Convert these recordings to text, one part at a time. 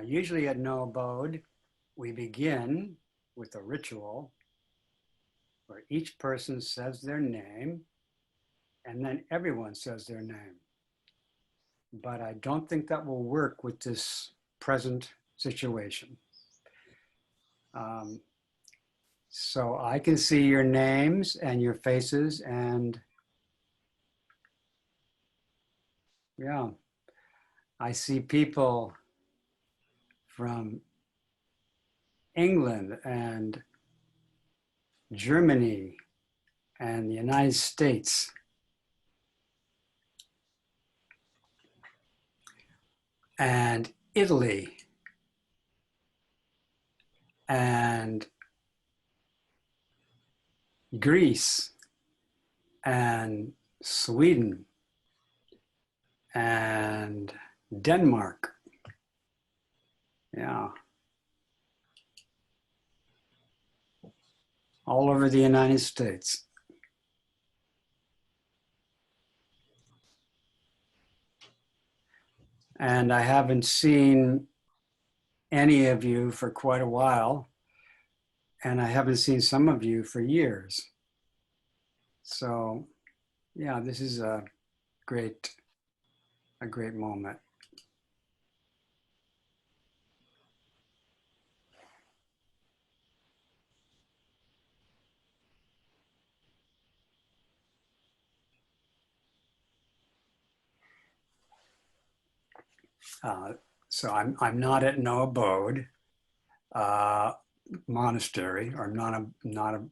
Usually at No Abode, we begin with a ritual where each person says their name and then everyone says their name. But I don't think that will work with this present situation. So I can see your names and your faces, and yeah, I see people from England and Germany and the United States. And Italy and Greece and Sweden and Denmark. Yeah. All over the United States. And I haven't seen any of you for quite a while, and I haven't seen some of you for years. So, yeah, this is a great moment. So I'm not at No Abode Monastery, or not a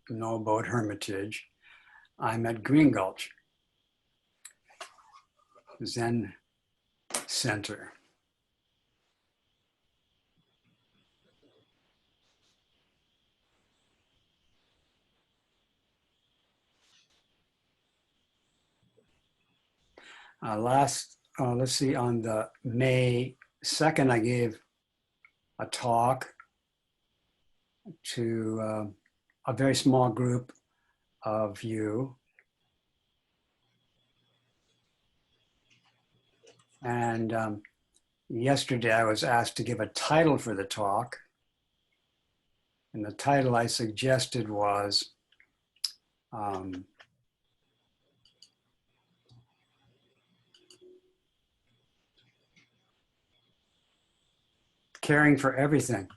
No Abode Hermitage. I'm at Green Gulch Zen Center. Let's see, on the May 2nd, I gave a talk to a very small group of you. And yesterday I was asked to give a title for the talk. And the title I suggested was Caring for Everything.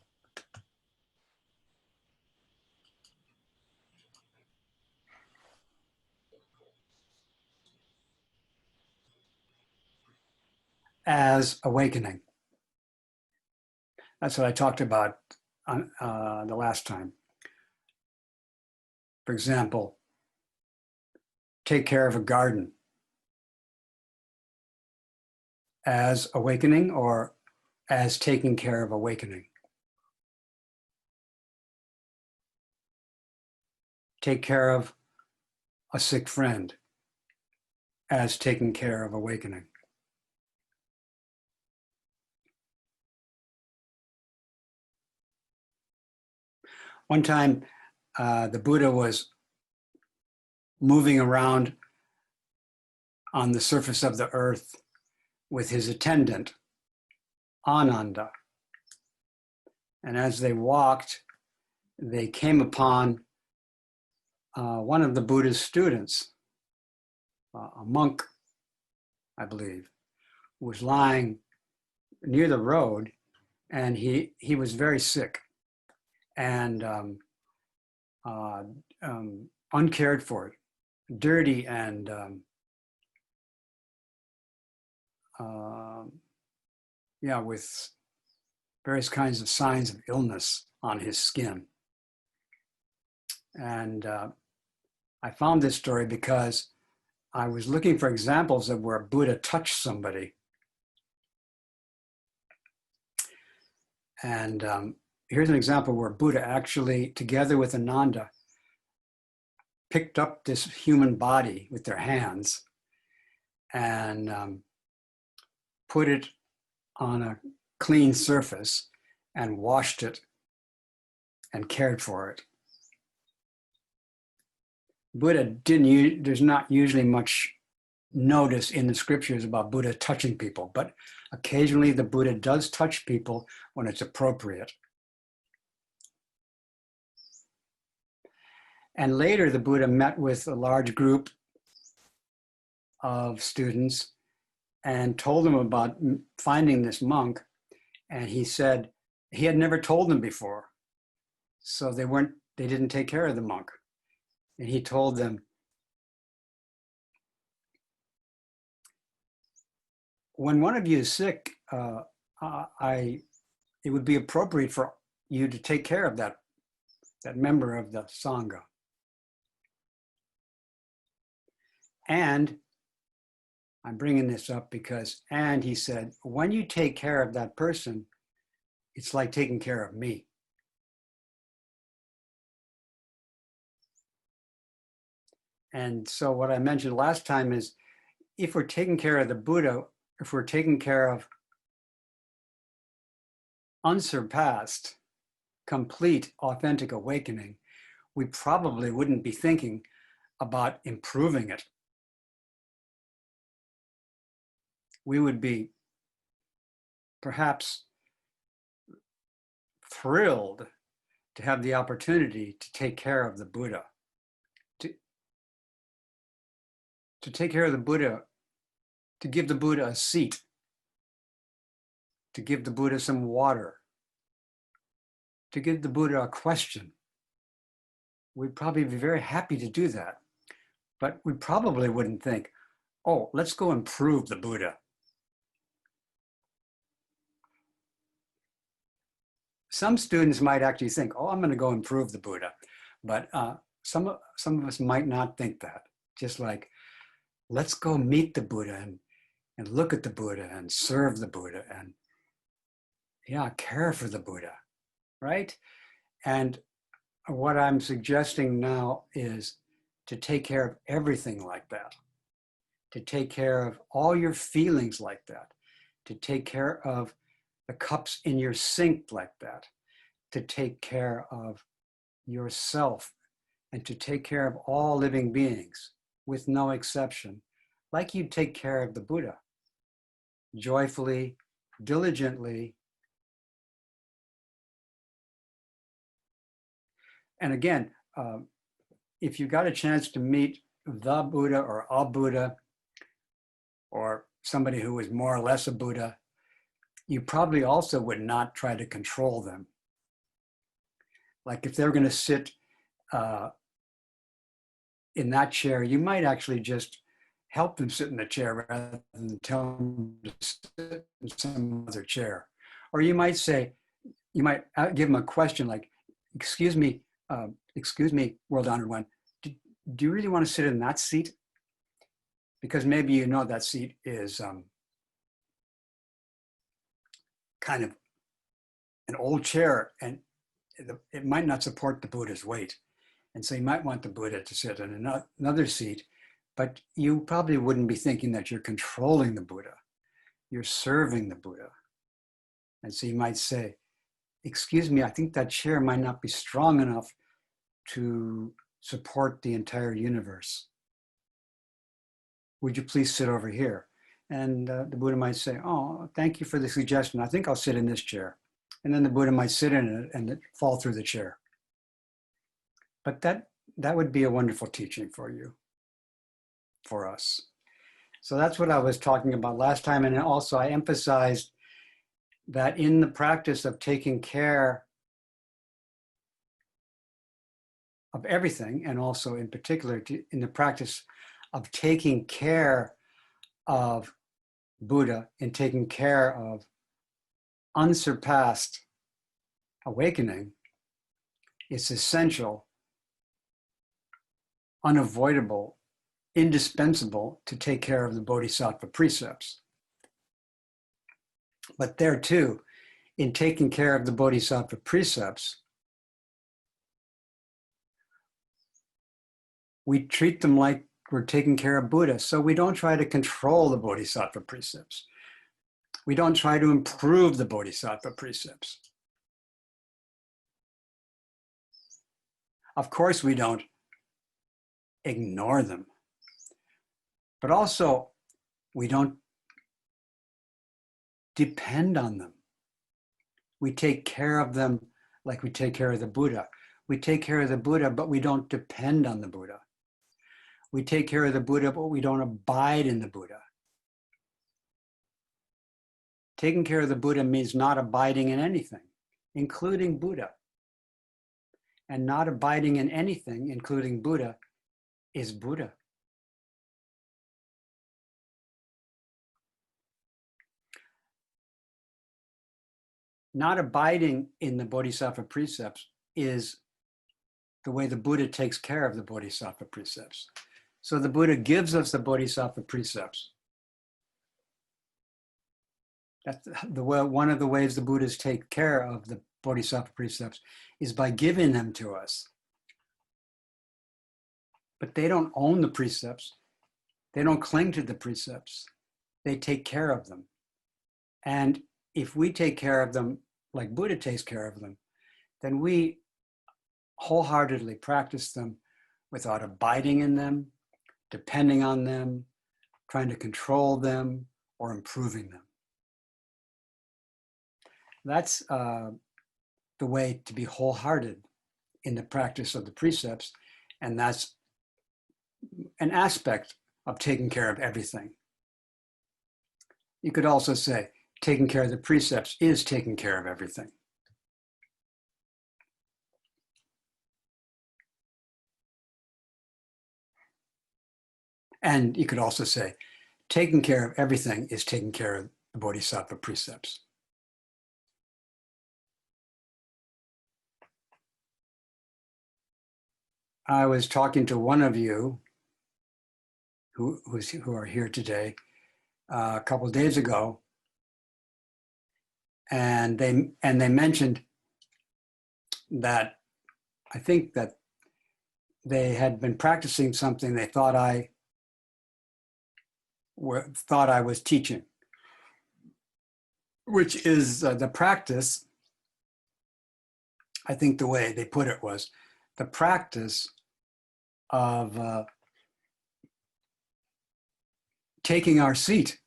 As awakening. That's what I talked about on, the last time. For example, take care of a garden. As awakening, or as taking care of awakening. Take care of a sick friend. As taking care of awakening. One time, the Buddha was moving around on the surface of the earth with his attendant, Ananda. And as they walked, they came upon one of the Buddha's students, a monk, I believe, who was lying near the road, and he was very sick and uncared for, dirty, and yeah, with various kinds of signs of illness on his skin. And I found this story because I was looking for examples of where Buddha touched somebody. And here's an example where Buddha actually, together with Ananda, picked up this human body with their hands and put it on a clean surface and washed it and cared for it. Buddha there's not usually much notice in the scriptures about Buddha touching people, but occasionally the Buddha does touch people when it's appropriate. And later the Buddha met with a large group of students and told them about finding this monk. And he said he had never told them before. So they didn't take care of the monk. And he told them, when one of you is sick, it would be appropriate for you to take care of that member of the Sangha. And I'm bringing this up because, and he said, when you take care of that person, it's like taking care of me. And so what I mentioned last time is, if we're taking care of the Buddha, if we're taking care of unsurpassed, complete, authentic awakening, we probably wouldn't be thinking about improving it. We would be perhaps thrilled to have the opportunity to take care of the Buddha, to take care of the Buddha, to give the Buddha a seat, to give the Buddha some water, to give the Buddha a question. We'd probably be very happy to do that, but we probably wouldn't think, oh, let's go improve the Buddha. Some students might actually think, oh, I'm going to go improve the Buddha. But some of us might not think that. Just like, let's go meet the Buddha and look at the Buddha and serve the Buddha and, yeah, care for the Buddha, right? And what I'm suggesting now is to take care of everything like that, to take care of all your feelings like that, to take care of the cups in your sink like that, to take care of yourself, and to take care of all living beings with no exception, like you take care of the Buddha, joyfully, diligently. And again, if you got a chance to meet the Buddha or a Buddha, or somebody who was more or less a Buddha, you probably also would not try to control them. Like if they're going to sit in that chair, you might actually just help them sit in the chair rather than tell them to sit in some other chair. Or you might say, you might give them a question like, excuse me, world honored one, do you really want to sit in that seat? Because maybe you know that seat is kind of an old chair and it might not support the Buddha's weight. And so you might want the Buddha to sit in another seat, but you probably wouldn't be thinking that you're controlling the Buddha. You're serving the Buddha. And so you might say, excuse me, I think that chair might not be strong enough to support the entire universe. Would you please sit over here? And the Buddha might say, oh, thank you for the suggestion. I think I'll sit in this chair. And then the Buddha might sit in it and fall through the chair. But that would be a wonderful teaching for you, for us. So that's what I was talking about last time. And also I emphasized that in the practice of taking care of everything, and also in particular in the practice of taking care of Buddha and taking care of unsurpassed awakening, it's essential, unavoidable, indispensable to take care of the Bodhisattva precepts. But there too, in taking care of the Bodhisattva precepts, we treat them like we're taking care of Buddha. So we don't try to control the Bodhisattva precepts. We don't try to improve the Bodhisattva precepts. Of course, we don't ignore them. But also, we don't depend on them. We take care of them like we take care of the Buddha. We take care of the Buddha, but we don't depend on the Buddha. We take care of the Buddha, but we don't abide in the Buddha. Taking care of the Buddha means not abiding in anything, including Buddha. And not abiding in anything, including Buddha, is Buddha. Not abiding in the Bodhisattva precepts is the way the Buddha takes care of the Bodhisattva precepts. So the Buddha gives us the Bodhisattva precepts. That's one of the ways the Buddhas take care of the Bodhisattva precepts is by giving them to us. But they don't own the precepts. They don't cling to the precepts. They take care of them. And if we take care of them like Buddha takes care of them, then we wholeheartedly practice them without abiding in them, depending on them, trying to control them, or improving them. That's the way to be wholehearted in the practice of the precepts, and that's an aspect of taking care of everything. You could also say, taking care of the precepts is taking care of everything. And you could also say, taking care of everything is taking care of the Bodhisattva precepts. I was talking to one of you who are here today a couple of days ago, and they mentioned that I think that they had been practicing something they thought I was teaching, which is the practice. I think the way they put it was the practice of taking our seat.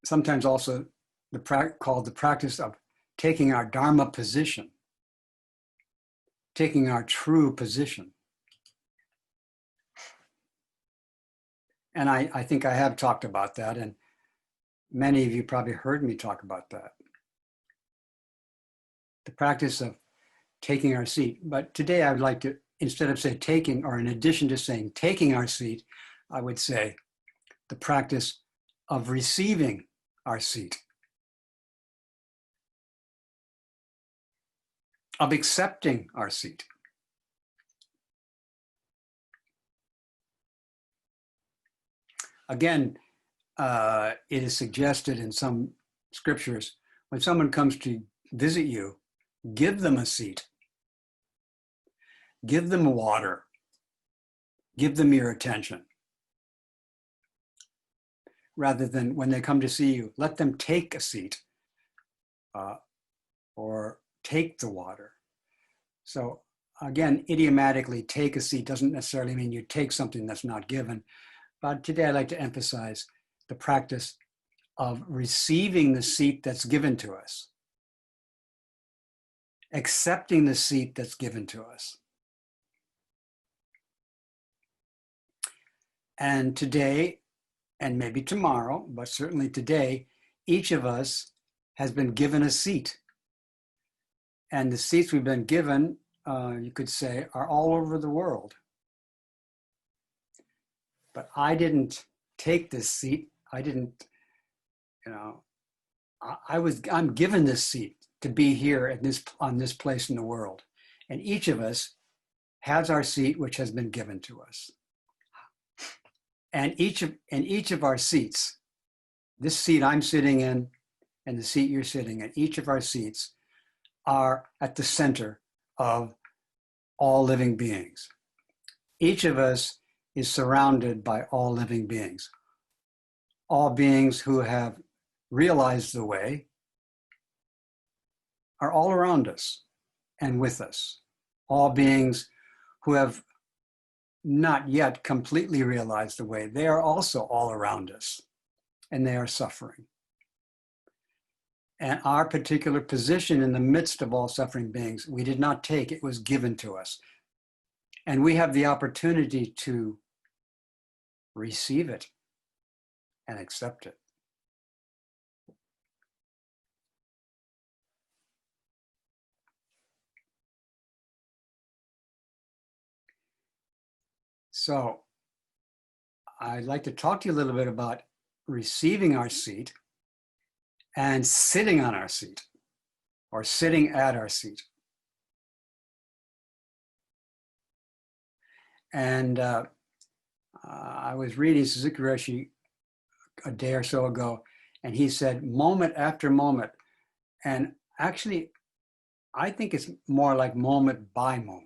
Sometimes also called the practice of taking our Dharma position, taking our true position. And I think I have talked about that, and many of you probably heard me talk about that. The practice of taking our seat. But today I would like to, instead of say taking, or in addition to saying taking our seat, I would say the practice of receiving our seat, of accepting our seat. Again, it is suggested in some scriptures, when someone comes to visit you, give them a seat, give them water, give them your attention. Rather than when they come to see you, let them take a seat or take the water. So again, idiomatically, take a seat doesn't necessarily mean you take something that's not given. But today I'd like to emphasize the practice of receiving the seat that's given to us, accepting the seat that's given to us. And today, and maybe tomorrow, but certainly today, each of us has been given a seat. And the seats we've been given, you could say, are all over the world. But I didn't take this seat. I didn't, I'm given this seat to be here at on this place in the world. And each of us has our seat, which has been given to us. And each of our seats, this seat I'm sitting in and the seat you're sitting in, each of our seats are at the center of all living beings. Each of us is surrounded by all living beings. All beings who have realized the way are all around us and with us. all beings who have not yet completely realized the way, they are also all around us, and they are suffering. And our particular position in the midst of all suffering beings, we did not take, it was given to us. And we have the opportunity to receive it and accept it. So I'd like to talk to you a little bit about receiving our seat and sitting on our seat, or sitting at our seat. And I was reading Suzuki Roshi a day or so ago, and he said moment after moment. And actually, I think it's more like moment by moment.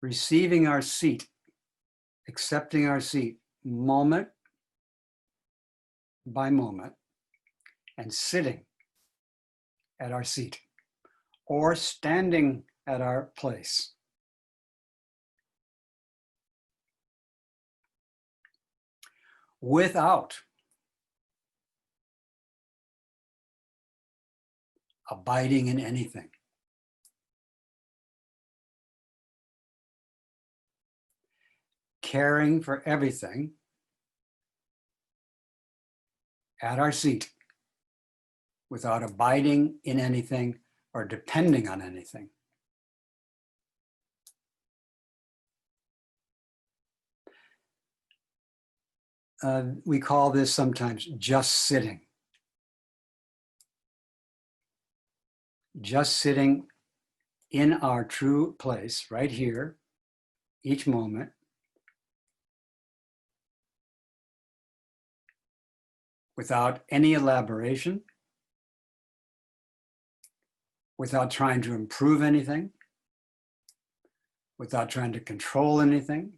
Receiving our seat, accepting our seat, moment by moment, and sitting at our seat, or standing at our place. Without abiding in anything. Caring for everything at our seat without abiding in anything or depending on anything. We call this sometimes just sitting. Just sitting in our true place right here, each moment, without any elaboration, without trying to improve anything, without trying to control anything,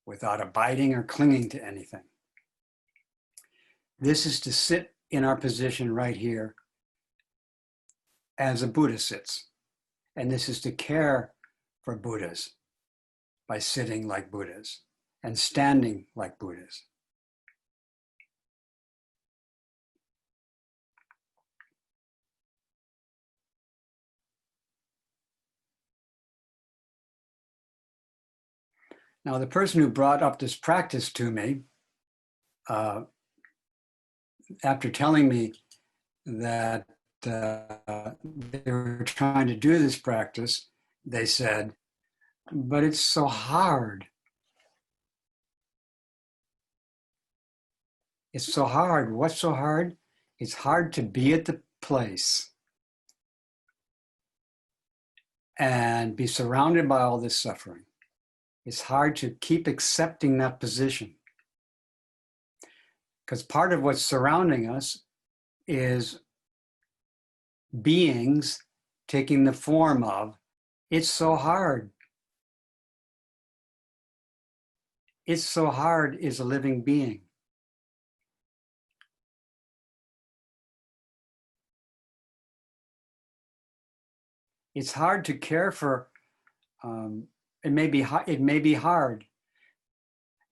without abiding or clinging to anything. This is to sit in our position right here as a Buddha sits. And this is to care for Buddhas by sitting like Buddhas and standing like Buddhas. Now, the person who brought up this practice to me, after telling me that they were trying to do this practice, they said, but it's so hard. It's so hard. What's so hard? It's hard to be at the place and be surrounded by all this suffering. It's hard to keep accepting that position. Because part of what's surrounding us is beings taking the form of, it's so hard. It's so hard is a living being. It's hard to care for, it may be hard.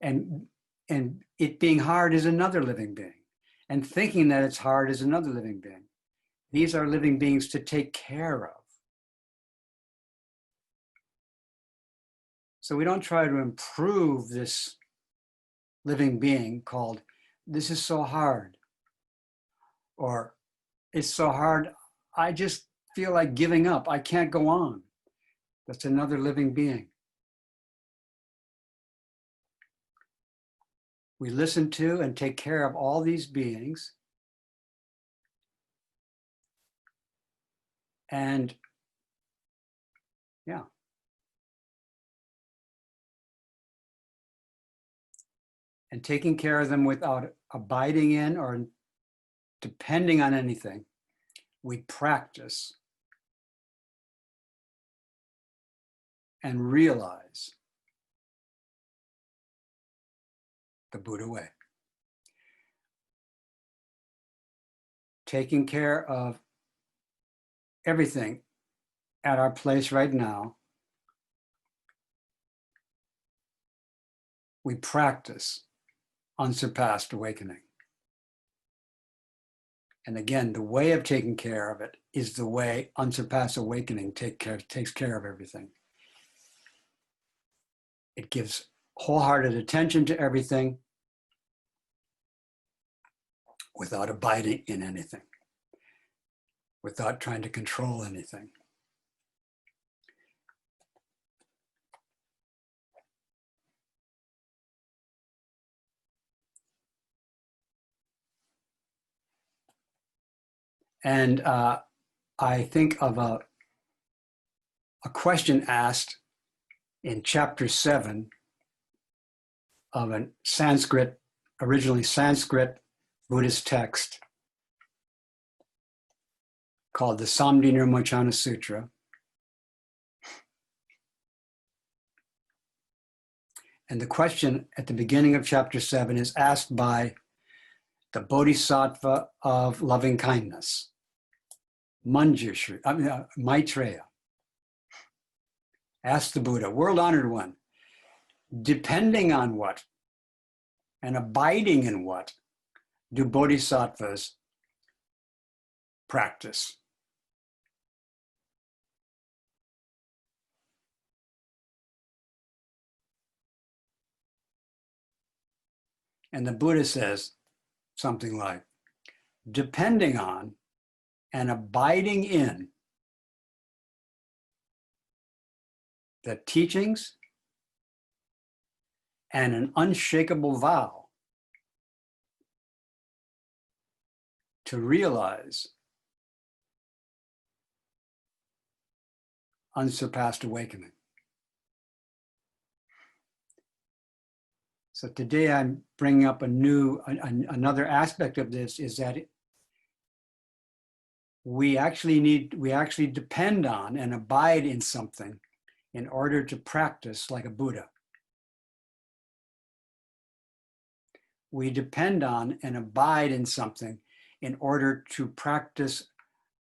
And it being hard is another living being. And thinking that it's hard is another living being. These are living beings to take care of. So we don't try to improve this living being called, this is so hard. Or it's so hard, I just feel like giving up. I can't go on. That's another living being. We listen to and take care of all these beings. And yeah. And taking care of them without abiding in or depending on anything, we practice and realize the Buddha way. taking care of everything at our place right now, we practice unsurpassed awakening. And again, the way of taking care of it is the way unsurpassed awakening takes care of everything. It gives wholehearted attention to everything without abiding in anything, without trying to control anything. And I think of a question asked in chapter 7 of a originally Sanskrit Buddhist text called the Samdhinirmochana Sutra. And the question at the beginning of chapter 7 is asked by the Bodhisattva of loving kindness, Maitreya. Asked the Buddha, world honored one, depending on what and abiding in what do bodhisattvas practice? And the Buddha says something like, depending on and abiding in the teachings and an unshakable vow to realize unsurpassed awakening. So today I'm bringing up another aspect of this, is that we actually depend on and abide in something in order to practice like a Buddha. We depend on and abide in something in order to practice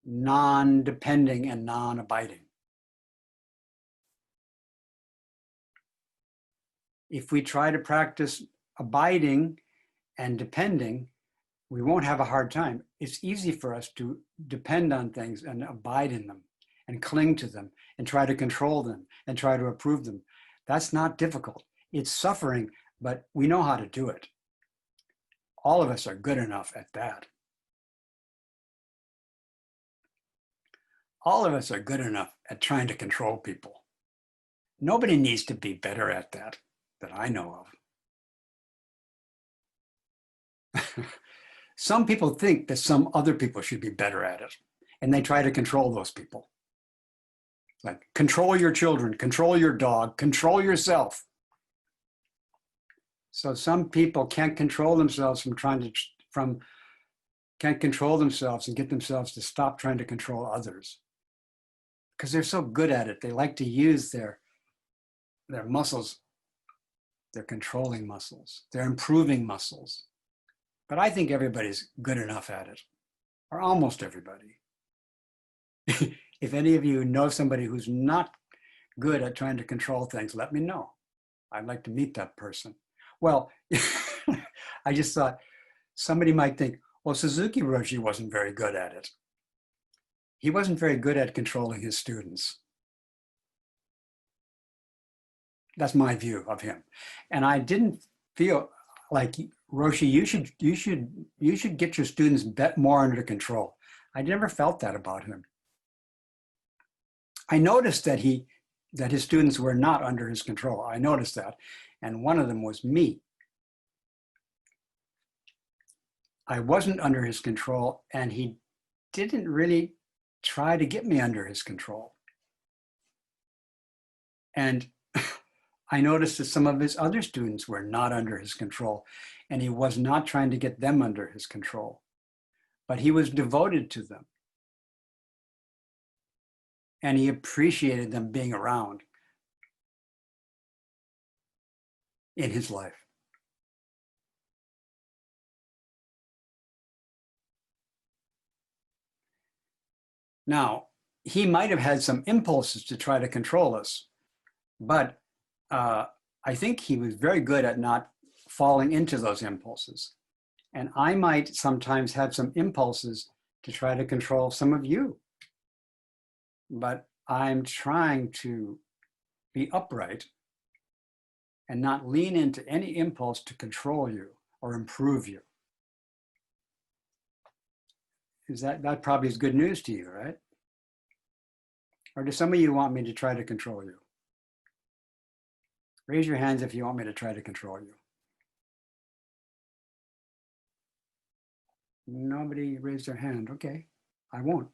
non-depending and non-abiding. If we try to practice abiding and depending, we won't have a hard time. It's easy for us to depend on things and abide in them and cling to them and try to control them and try to approve them. That's not difficult. It's suffering, but we know how to do it. All of us are good enough at that. All of us are good enough at trying to control people. Nobody needs to be better at that I know of. Some people think that some other people should be better at it, and they try to control those people. Like, control your children, control your dog, control yourself. So some people can't control themselves can't control themselves and get themselves to stop trying to control others, because they're so good at it. They like to use their muscles, their controlling muscles, their improving muscles. But I think everybody's good enough at it, or almost everybody. If any of you know somebody who's not good at trying to control things, let me know. I'd like to meet that person. Well, I just thought somebody might think, well, Suzuki Roshi wasn't very good at it. He wasn't very good at controlling his students. That's my view of him. And I didn't feel like, Roshi, you should get your students more under control. I never felt that about him. I noticed that his students were not under his control. I noticed that. And one of them was me. I wasn't under his control, and he didn't really try to get me under his control. And I noticed that some of his other students were not under his control, and he was not trying to get them under his control, but he was devoted to them. And he appreciated them being around in his life. Now, he might have had some impulses to try to control us, but I think he was very good at not falling into those impulses. And I might sometimes have some impulses to try to control some of you. But I'm trying to be upright and not lean into any impulse to control you or improve you. That probably is good news to you, right? Or do some of you want me to try to control you? Raise your hands if you want me to try to control you. Nobody raised their hand. Okay, I won't.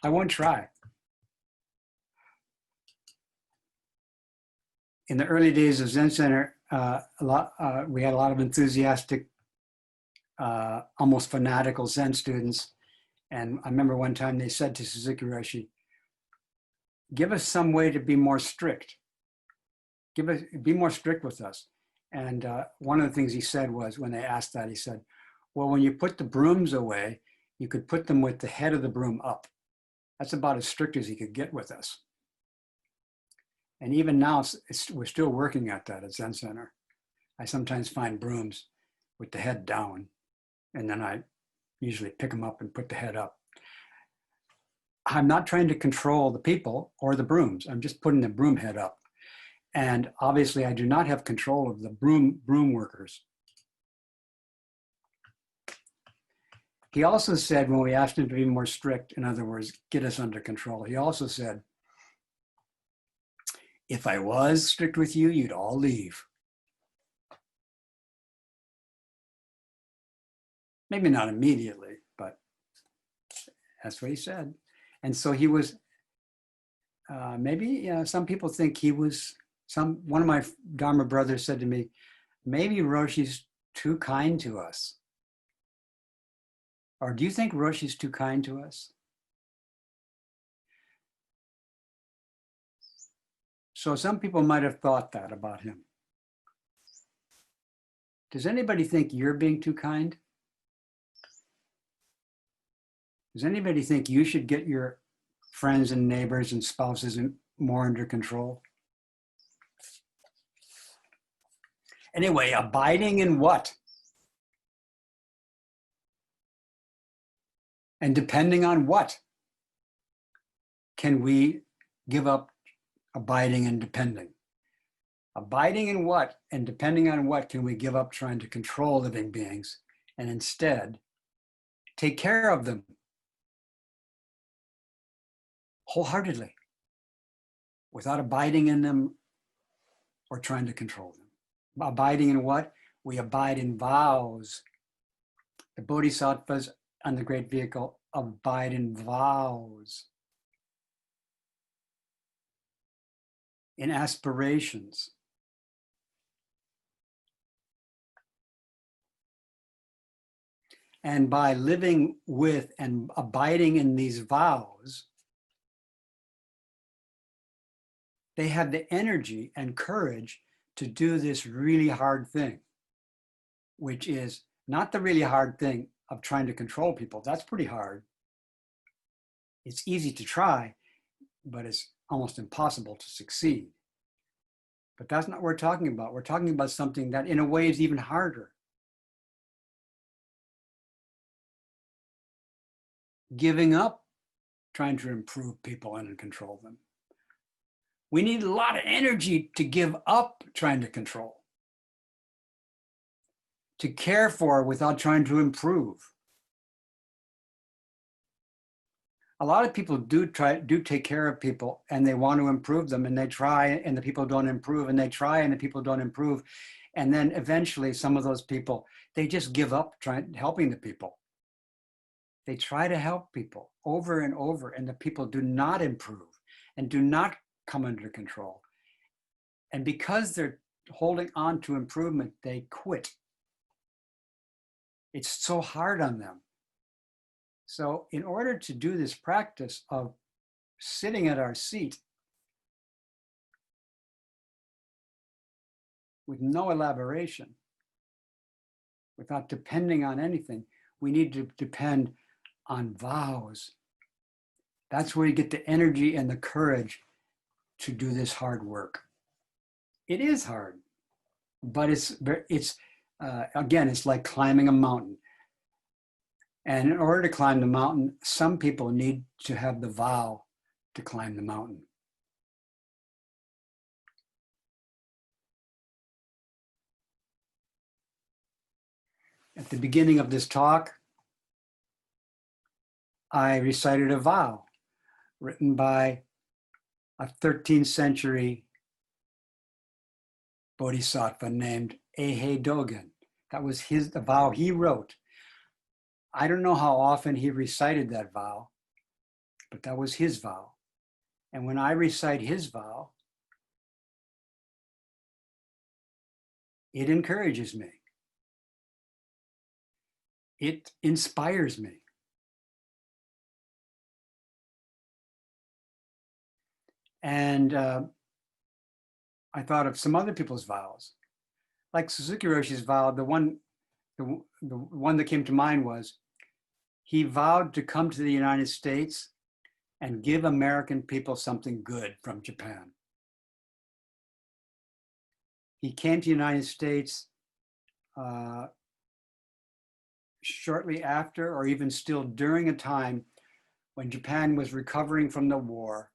I won't try. In the early days of Zen Center, we had a lot of enthusiastic, almost fanatical Zen students. And I remember one time they said to Suzuki Roshi, give us some way to be more strict. Be more strict with us. And one of the things he said was, when they asked that, he said, well, when you put the brooms away, you could put them with the head of the broom up. That's about as strict as he could get with us. And even now, we're still working at that at Zen Center. I sometimes find brooms with the head down, and then I usually pick them up and put the head up. I'm not trying to control the people or the brooms. I'm just putting the broom head up. And obviously, I do not have control of the broom workers. He also said, when we asked him to be more strict, in other words, get us under control, he also said, if I was strict with you, you'd all leave. Maybe not immediately, but that's what he said. And so he was, maybe some people think he was, one of my Dharma brothers said to me, maybe Roshi's too kind to us. Or do you think Roshi's too kind to us? So some people might have thought that about him. Does anybody think you're being too kind? Does anybody think you should get your friends and neighbors and spouses more under control? Anyway, abiding in what? And depending on what can we give up abiding and depending? Abiding in what and depending on what can we give up trying to control living beings and instead take care of them wholeheartedly without abiding in them or trying to control them? Abiding in what? We abide in vows. The bodhisattvas on the great vehicle abide in vows, in aspirations. And by living with and abiding in these vows, they have the energy and courage to do this really hard thing, which is not the really hard thing of trying to control people. That's pretty hard. It's easy to try, but it's almost impossible to succeed. But that's not what we're talking about. We're talking about something that in a way is even harder. Giving up trying to improve people and control them. We need a lot of energy to give up trying to control, to care for without trying to improve. A lot of people do take care of people and they want to improve them and they try and the people don't improve and they try and the people don't improve. And then eventually some of those people, they just give up helping the people. They try to help people over and over and the people do not improve and do not come under control. And because they're holding on to improvement, they quit. It's so hard on them. So in order to do this practice of sitting at our seat with no elaboration, without depending on anything, we need to depend on vows, that's where you get the energy and the courage to do this hard work. It is hard, but it's again, it's like climbing a mountain. And in order to climb the mountain, some people need to have the vow to climb the mountain. At the beginning of this talk, I recited a vow written by a 13th century bodhisattva named Eihei Dogen. That was the vow he wrote. I don't know how often he recited that vow, but that was his vow. And when I recite his vow, it encourages me. It inspires me. And I thought of some other people's vows, like Suzuki Roshi's vow. The one that came to mind was, he vowed to come to the United States and give American people something good from Japan. He came to the United States shortly after, or even still during, a time when Japan was recovering from the war,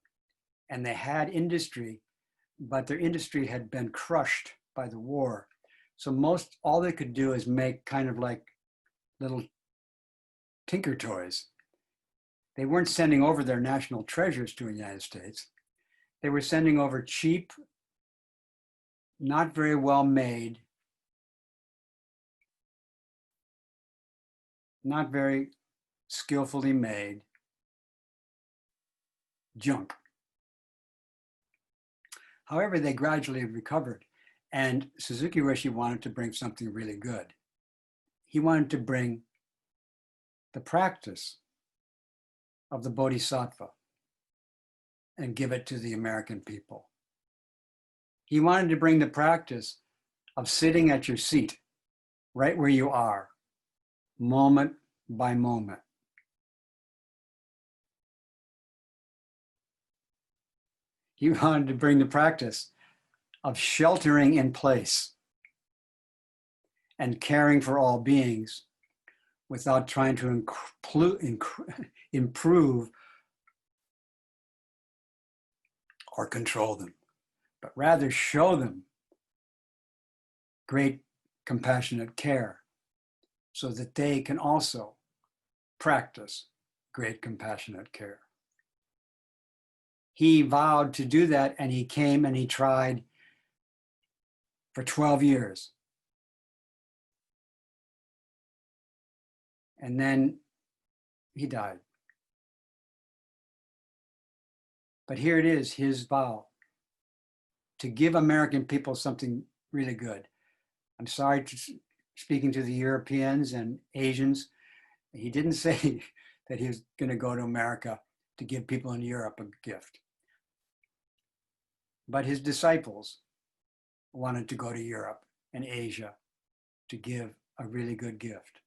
and they had industry, but their industry had been crushed by the war. So all they could do is make kind of like little tinker toys. They weren't sending over their national treasures to the United States. They were sending over cheap, not very well made, not very skillfully made junk. However, they gradually recovered, and Suzuki Roshi wanted to bring something really good. He wanted to bring the practice of the Bodhisattva and give it to the American people. He wanted to bring the practice of sitting at your seat, right where you are, moment by moment. He wanted to bring the practice of sheltering in place and caring for all beings without trying to improve or control them, but rather show them great compassionate care so that they can also practice great compassionate care. He vowed to do that, and he came and he tried for 12 years. And then he died. But here it is, his vow to give American people something really good. I'm sorry, speaking to the Europeans and Asians, he didn't say that he was going to go to America to give people in Europe a gift. But his disciples wanted to go to Europe and Asia to give a really good gift.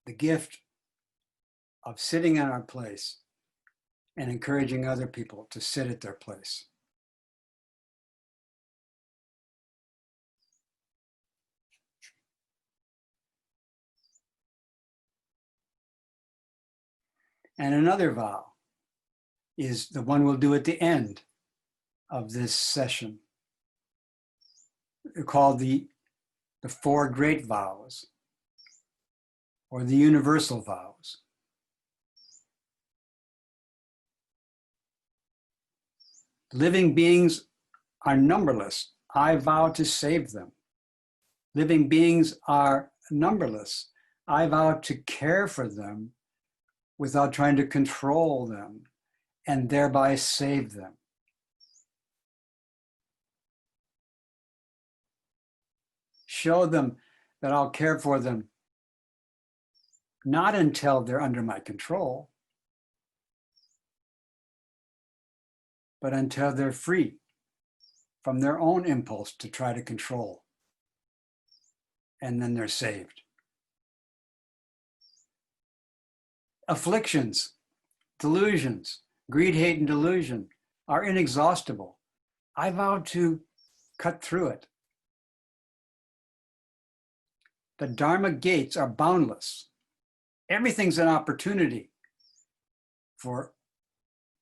The gift of sitting in our place and encouraging other people to sit at their place. And another vow is the one we'll do at the end of this session, called the Four Great Vows, or the Universal Vows. Living beings are numberless. I vow to save them. Living beings are numberless. I vow to care for them without trying to control them and thereby save them. Show them that I'll care for them, not until they're under my control, but until they're free from their own impulse to try to control. And then they're saved. afflictions, delusions, greed, hate, and delusion are inexhaustible. I vow to cut through it. The Dharma gates are boundless. Everything's an opportunity for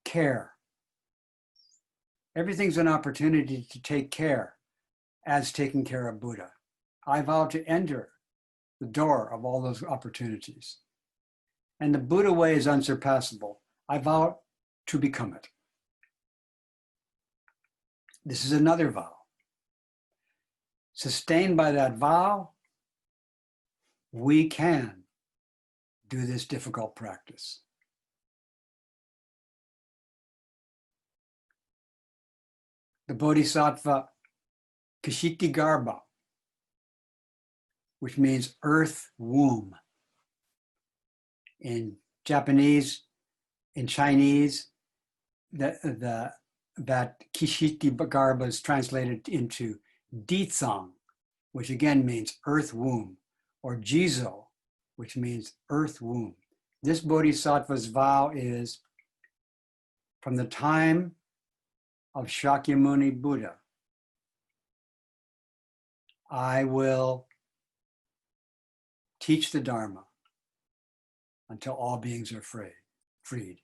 care. Everything's an opportunity to take care as taking care of Buddha. I vow to enter the door of all those opportunities. And the Buddha way is unsurpassable. I vow to become it. This is another vow. Sustained by that vow, we can do this difficult practice. The Bodhisattva Kshitigarbha, which means earth womb. In Japanese, in Chinese, that Kshitigarbha is translated into Ditsang, which again means earth womb, or Jizo, which means earth womb. This Bodhisattva's vow is from the time of Shakyamuni Buddha, I will teach the Dharma until all beings are freed.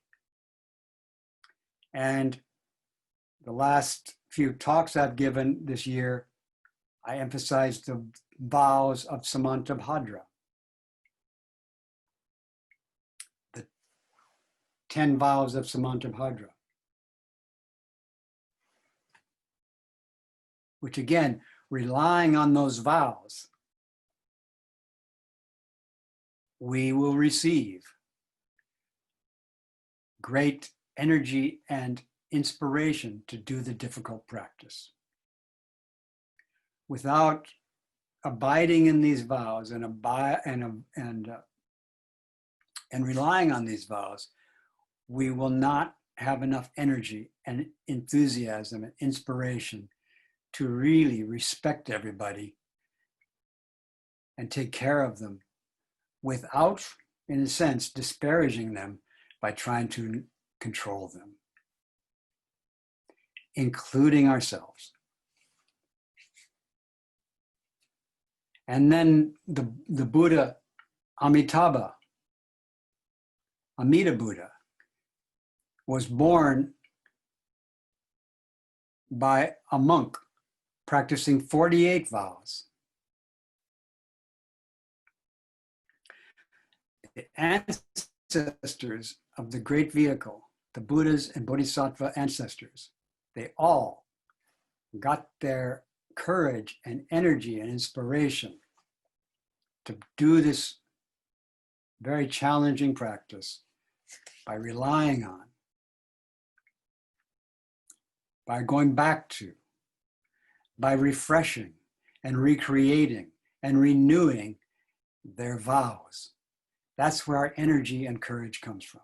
And the last few talks I've given this year, I emphasized the vows of Samantabhadra. The 10 vows of Samantabhadra, which again, relying on those vows, we will receive great energy and inspiration to do the difficult practice. Without abiding in these vows and relying on these vows, we will not have enough energy and enthusiasm and inspiration to really respect everybody and take care of them without, in a sense, disparaging them by trying to control them, including ourselves. And then the Buddha, Amida Buddha, was born by a monk practicing 48 vows. The ancestors of the great vehicle, the Buddhas and Bodhisattva ancestors, they all got their courage and energy and inspiration to do this very challenging practice by relying on, by going back to, by refreshing and recreating and renewing their vows. That's where our energy and courage comes from.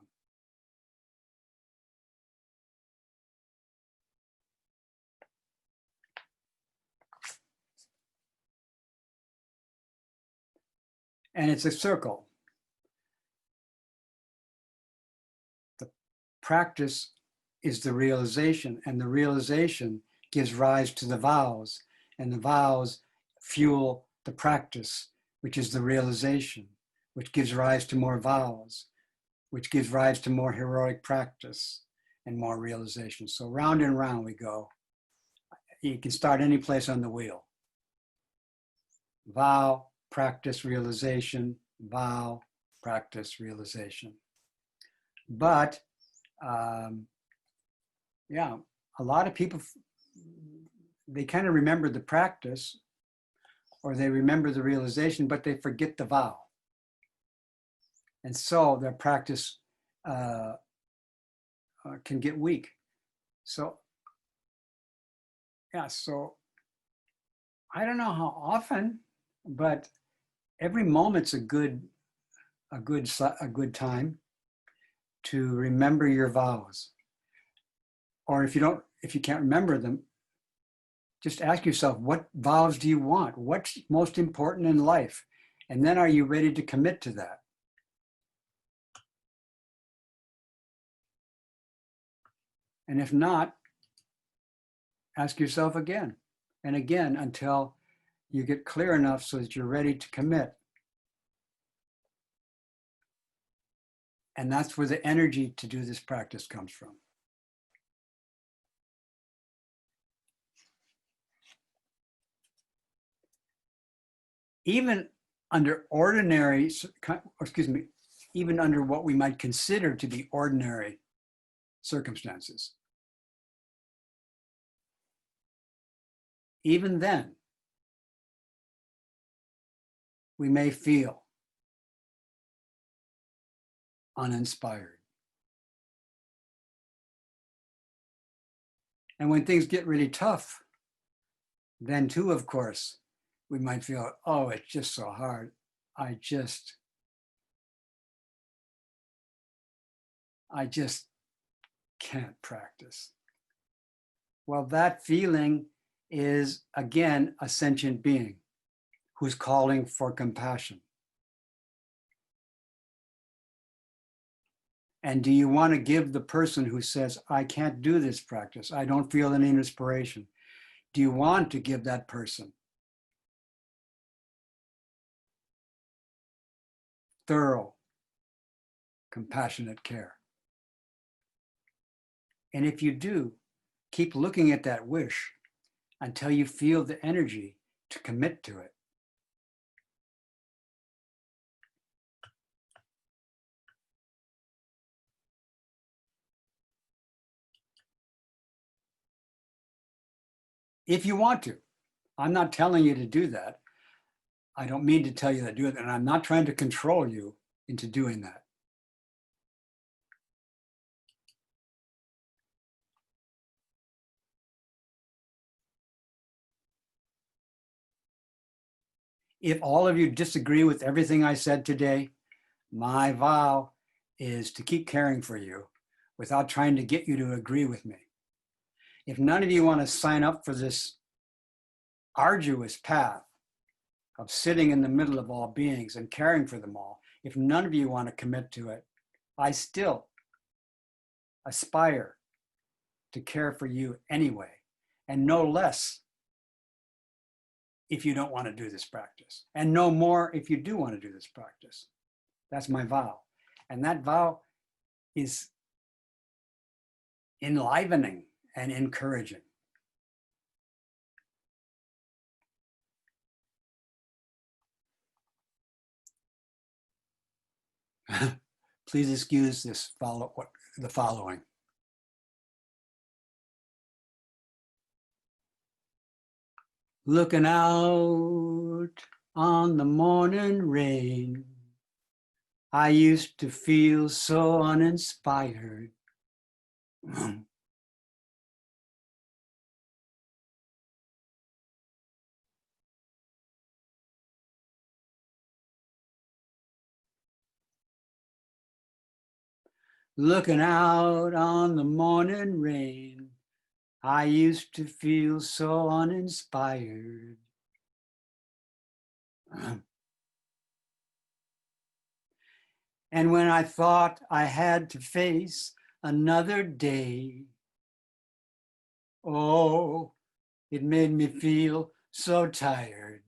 And it's a circle. The practice is the realization, and the realization gives rise to the vows, and the vows fuel the practice, which is the realization, which gives rise to more vows, which gives rise to more heroic practice and more realization. So round and round we go. You can start any place on the wheel. Vow, practice, realization, vow, practice, realization. But yeah, a lot of people, they kind of remember the practice or they remember the realization, but they forget the vow. And so their practice can get weak. So, yeah, so I don't know how often, but every moment's a good time to remember your vows. Or if you can't remember them, just ask yourself, what vows do you want? What's most important in life? And then are you ready to commit to that? And if not, ask yourself again and again until you get clear enough so that you're ready to commit. And that's where the energy to do this practice comes from. Even under ordinary, even under what we might consider to be ordinary circumstances, even then, we may feel uninspired. And when things get really tough, then too, of course, we might feel, oh, it's just so hard. I just can't practice. Well, that feeling is, again, a sentient being who's calling for compassion. And do you want to give the person who says, I can't do this practice, I don't feel any inspiration, do you want to give that person thorough, compassionate care? And if you do, keep looking at that wish until you feel the energy to commit to it. If you want to. I'm not telling you to do that. I don't mean to tell you to do it, and I'm not trying to control you into doing that. If all of you disagree with everything I said today, my vow is to keep caring for you without trying to get you to agree with me. If none of you want to sign up for this arduous path of sitting in the middle of all beings and caring for them all, if none of you want to commit to it, I still aspire to care for you anyway, and no less if you don't want to do this practice, and no more if you do want to do this practice. That's my vow. And that vow is enlivening and encouraging. Please excuse the following. Looking out on the morning rain, I used to feel so uninspired. Looking out on the morning rain, I used to feel so uninspired. And when I thought I had to face another day, oh, it made me feel so tired.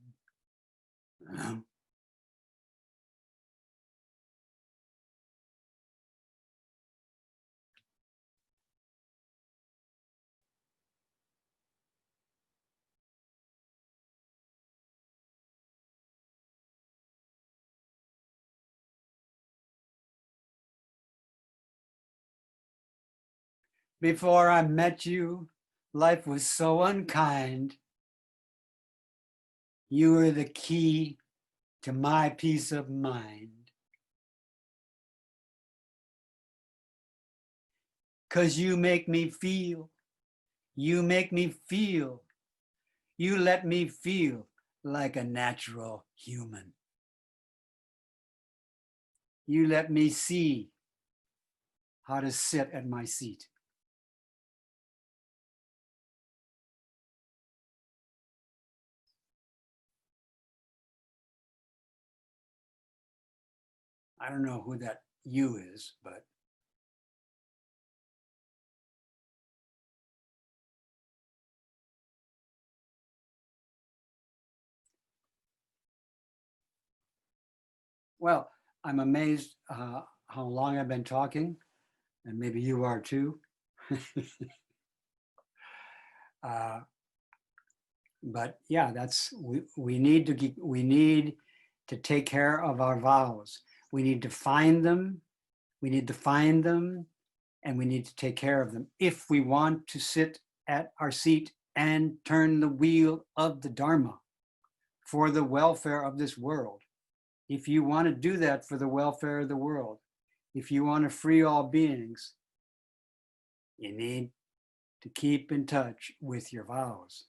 Before I met you, life was so unkind. You were the key to my peace of mind. 'Cause you make me feel, you make me feel, you let me feel like a natural human. You let me see how to sit at my seat. I don't know who that you is, but Well, I'm amazed how long I've been talking, and maybe you are too. But yeah, we need to take care of our vows. We need to find them. We need to find them, and we need to take care of them if we want to sit at our seat and turn the wheel of the Dharma for the welfare of this world. If you want to do that for the welfare of the world, if you want to free all beings, you need to keep in touch with your vows.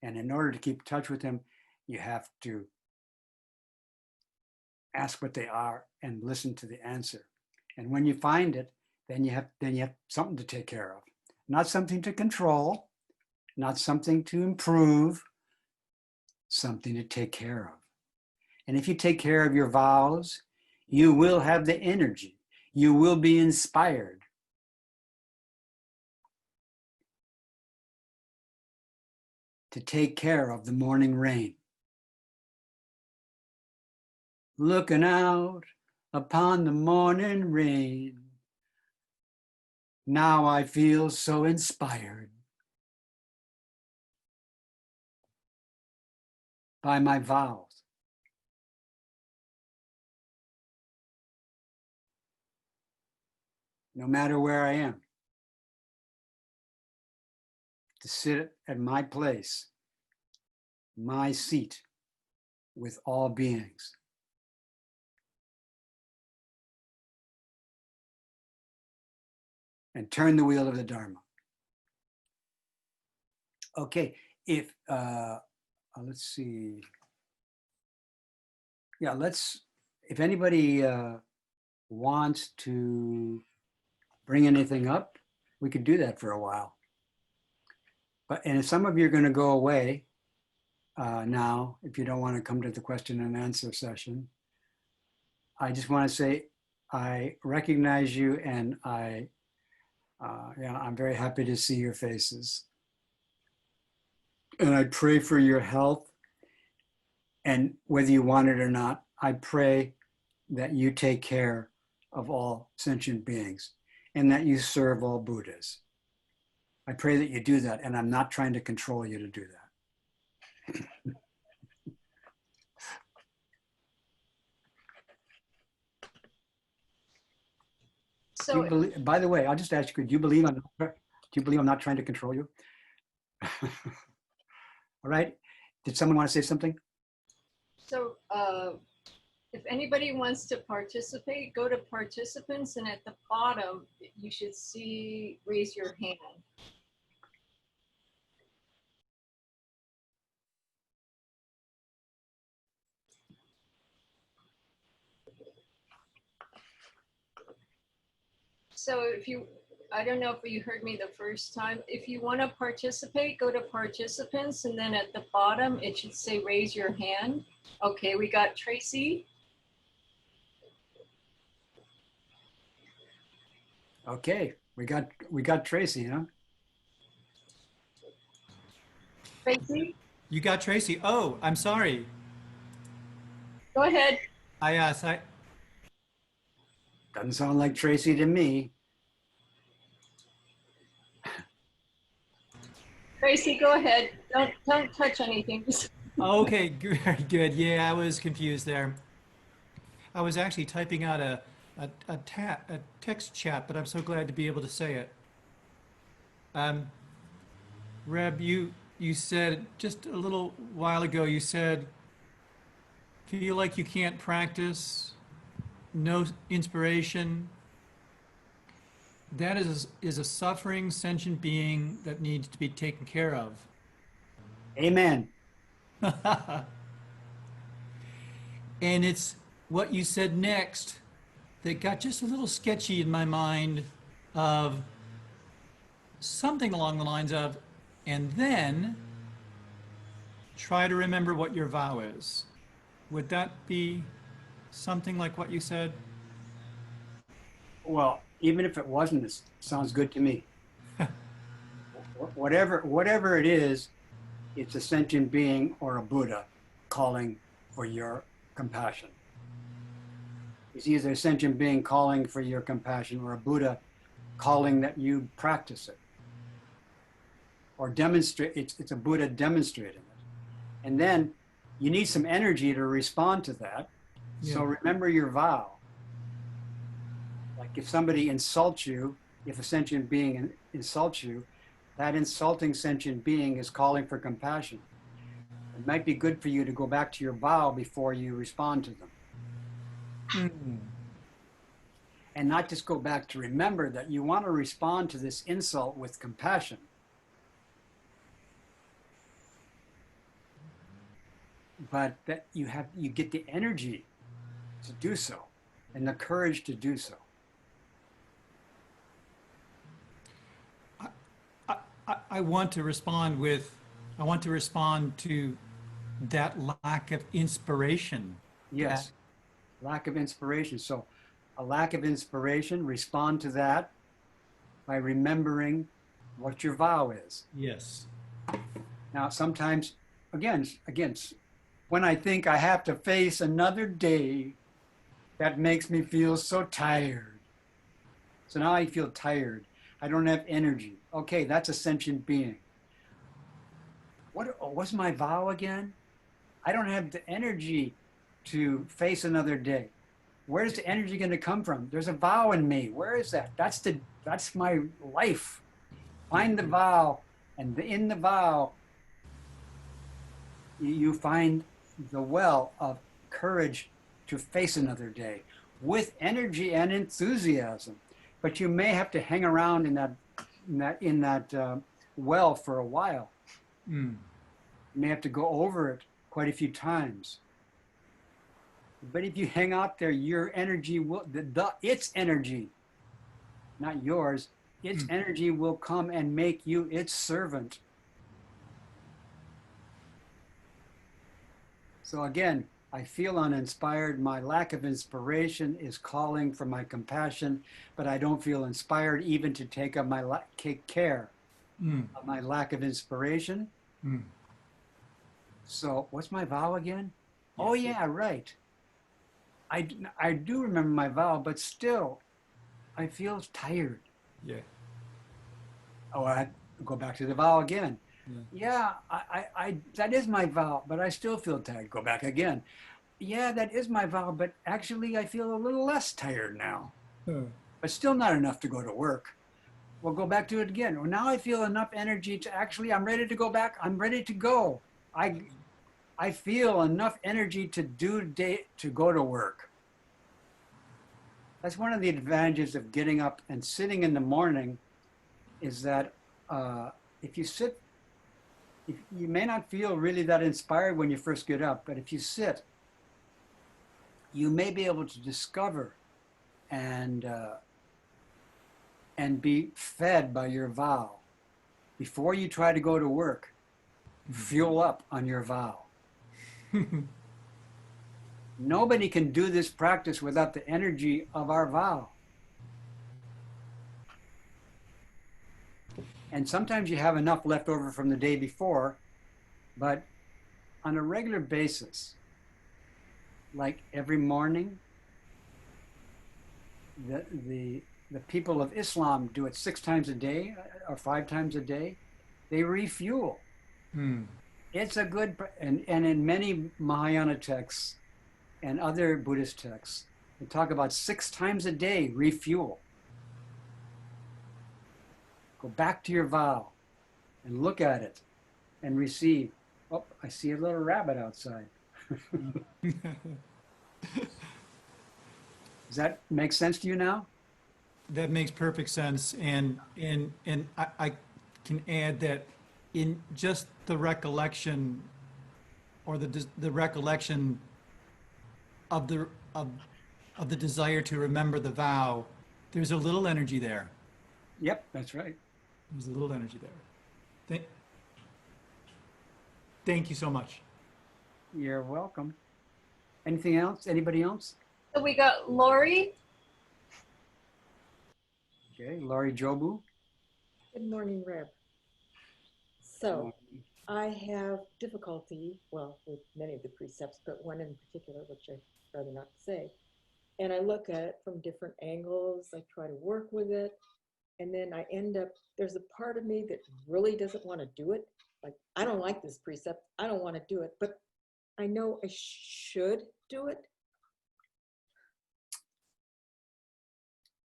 And in order to keep in touch with them, you have to ask what they are and listen to the answer. And when you find it, then you have something to take care of. Not something to control, not something to improve, something to take care of. And if you take care of your vows, you will have the energy. You will be inspired. To take care of the morning rain. Looking out upon the morning rain, now I feel so inspired by my vows. No matter where I am, to sit at my place, my seat with all beings. And turn the wheel of the Dharma. Okay, if, let's see. Yeah, if anybody wants to bring anything up, we could do that for a while. And if some of you are going to go away now, if you don't want to come to the question and answer session, I just want to say I recognize you, and I'm very happy to see your faces. And I pray for your health. And whether you want it or not, I pray that you take care of all sentient beings and that you serve all Buddhas. I pray that you do that, and I'm not trying to control you to do that. So, by the way, I'll just ask you: do you believe I'm not trying to control you? All right. Did someone want to say something? So, if anybody wants to participate, go to participants, and at the bottom, you should see raise your hand. So I don't know if you heard me the first time. If you want to participate, go to participants, and then at the bottom, it should say raise your hand. Okay, we got Tracy. Okay, we got Tracy, huh? Tracy? You got Tracy. Oh, I'm sorry. Go ahead. Doesn't sound like Tracy to me. Tracy, go ahead. Don't touch anything. Okay, very good. Yeah, I was confused there. I was actually typing out a text chat, but I'm so glad to be able to say it. Reb, you said just a little while ago, you said, feel like you can't practice, no inspiration. That is a suffering sentient being that needs to be taken care of. Amen. And it's what you said next that got just a little sketchy in my mind, of something along the lines of, and then try to remember what your vow is. Would that be something like what you said? Well, even if it wasn't, it sounds good to me. Whatever it is, it's a sentient being or a Buddha calling for your compassion. It's either a sentient being calling for your compassion or a Buddha calling that you practice it. Or demonstrate, it's a Buddha demonstrating it. And then you need some energy to respond to that. Yeah. So remember your vow. Like if somebody insults you, if a sentient being insults you, that insulting sentient being is calling for compassion. It might be good for you to go back to your vow before you respond to them. Mm. And not just go back to remember that you want to respond to this insult with compassion. But that you get the energy to do so and the courage to do so. I want to respond to that lack of inspiration. Yes, lack of inspiration. So a lack of inspiration, respond to that by remembering what your vow is. Yes. Now, sometimes, again, when I think I have to face another day, that makes me feel so tired. So now I feel tired. I don't have energy. Okay, that's a sentient being. What's my vow again? I don't have the energy to face another day. Where's the energy going to come from? There's a vow in me. Where is that? That's my life. Find the vow, and in the vow, you find the well of courage to face another day with energy and enthusiasm. But you may have to hang around in that well for a while. Mm. You may have to go over it quite a few times. But if you hang out there, your energy will, its energy, not yours, its energy will come and make you its servant. So again, I feel uninspired. My lack of inspiration is calling for my compassion, but I don't feel inspired even to take care of my lack of inspiration. Mm. So what's my vow again? Yes. Oh yeah, right. I do remember my vow, but still, I feel tired. Yeah. Oh, I go back to the vow again. Yeah. I that is my vow, but I still feel tired. Go back again. Yeah, that is my vow, but actually I feel a little less tired now. But still not enough to go to work. We'll go back to it again. Well, now I feel enough energy to actually, I'm ready to go back. I'm ready to go. I feel enough energy to go to work. That's one of the advantages of getting up and sitting in the morning is that if you sit, you may not feel really that inspired when you first get up, but if you sit, you may be able to discover and be fed by your vow. Before you try to go to work, fuel up on your vow. Nobody can do this practice without the energy of our vow. And sometimes you have enough left over from the day before, but on a regular basis, like every morning, the people of Islam do it 6 times a day or 5 times a day. They refuel. It's a good, and in many Mahayana texts and other Buddhist texts, they talk about 6 times a day refuel. Go back to your vow and look at it and receive. Oh, I see a little rabbit outside. Does that make sense to you now? That makes perfect sense. And I can add that in just the recollection or the recollection of the desire to remember the vow, there's a little energy there. Yep, that's right. There's a little energy there. Thank you so much. You're welcome. Anything else? Anybody else? So we got Lori. Okay, Laurie Jobu. Good morning, Reb. So I have difficulty, well, with many of the precepts, but one in particular, which I'd rather not say. and I look at it from different angles. I try to work with it. And then I end up, there's a part of me that really doesn't want to do it. Like, I don't like this precept. I don't want to do it, but I know I should do it.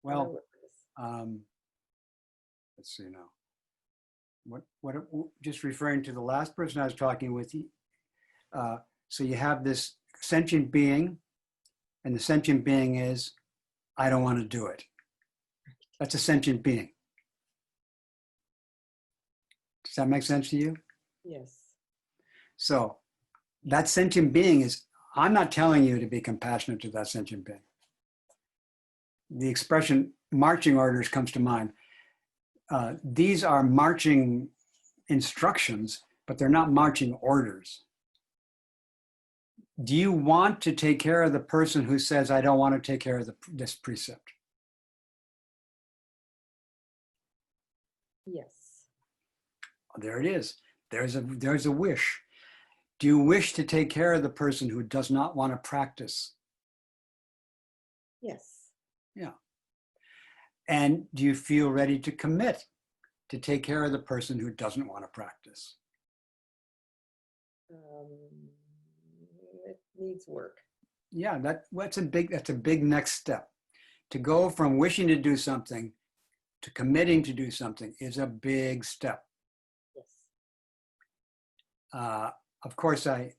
Well, let's see now. Just referring to the last person I was talking with, so you have this sentient being, and the sentient being is, I don't want to do it. That's a sentient being. Does that make sense to you? Yes. So that sentient being is, I'm not telling you to be compassionate to that sentient being. The expression marching orders comes to mind. These are marching instructions, but they're not marching orders. Do you want to take care of the person who says, I don't want to take care of this precept? Yes. There it is. There's a wish. Do you wish to take care of the person who does not want to practice? Yes. Yeah. And do you feel ready to commit to take care of the person who doesn't want to practice? It needs work. Yeah, that's a big next step. To go from wishing to do something to committing to do something is a big step. Yes. Of course, I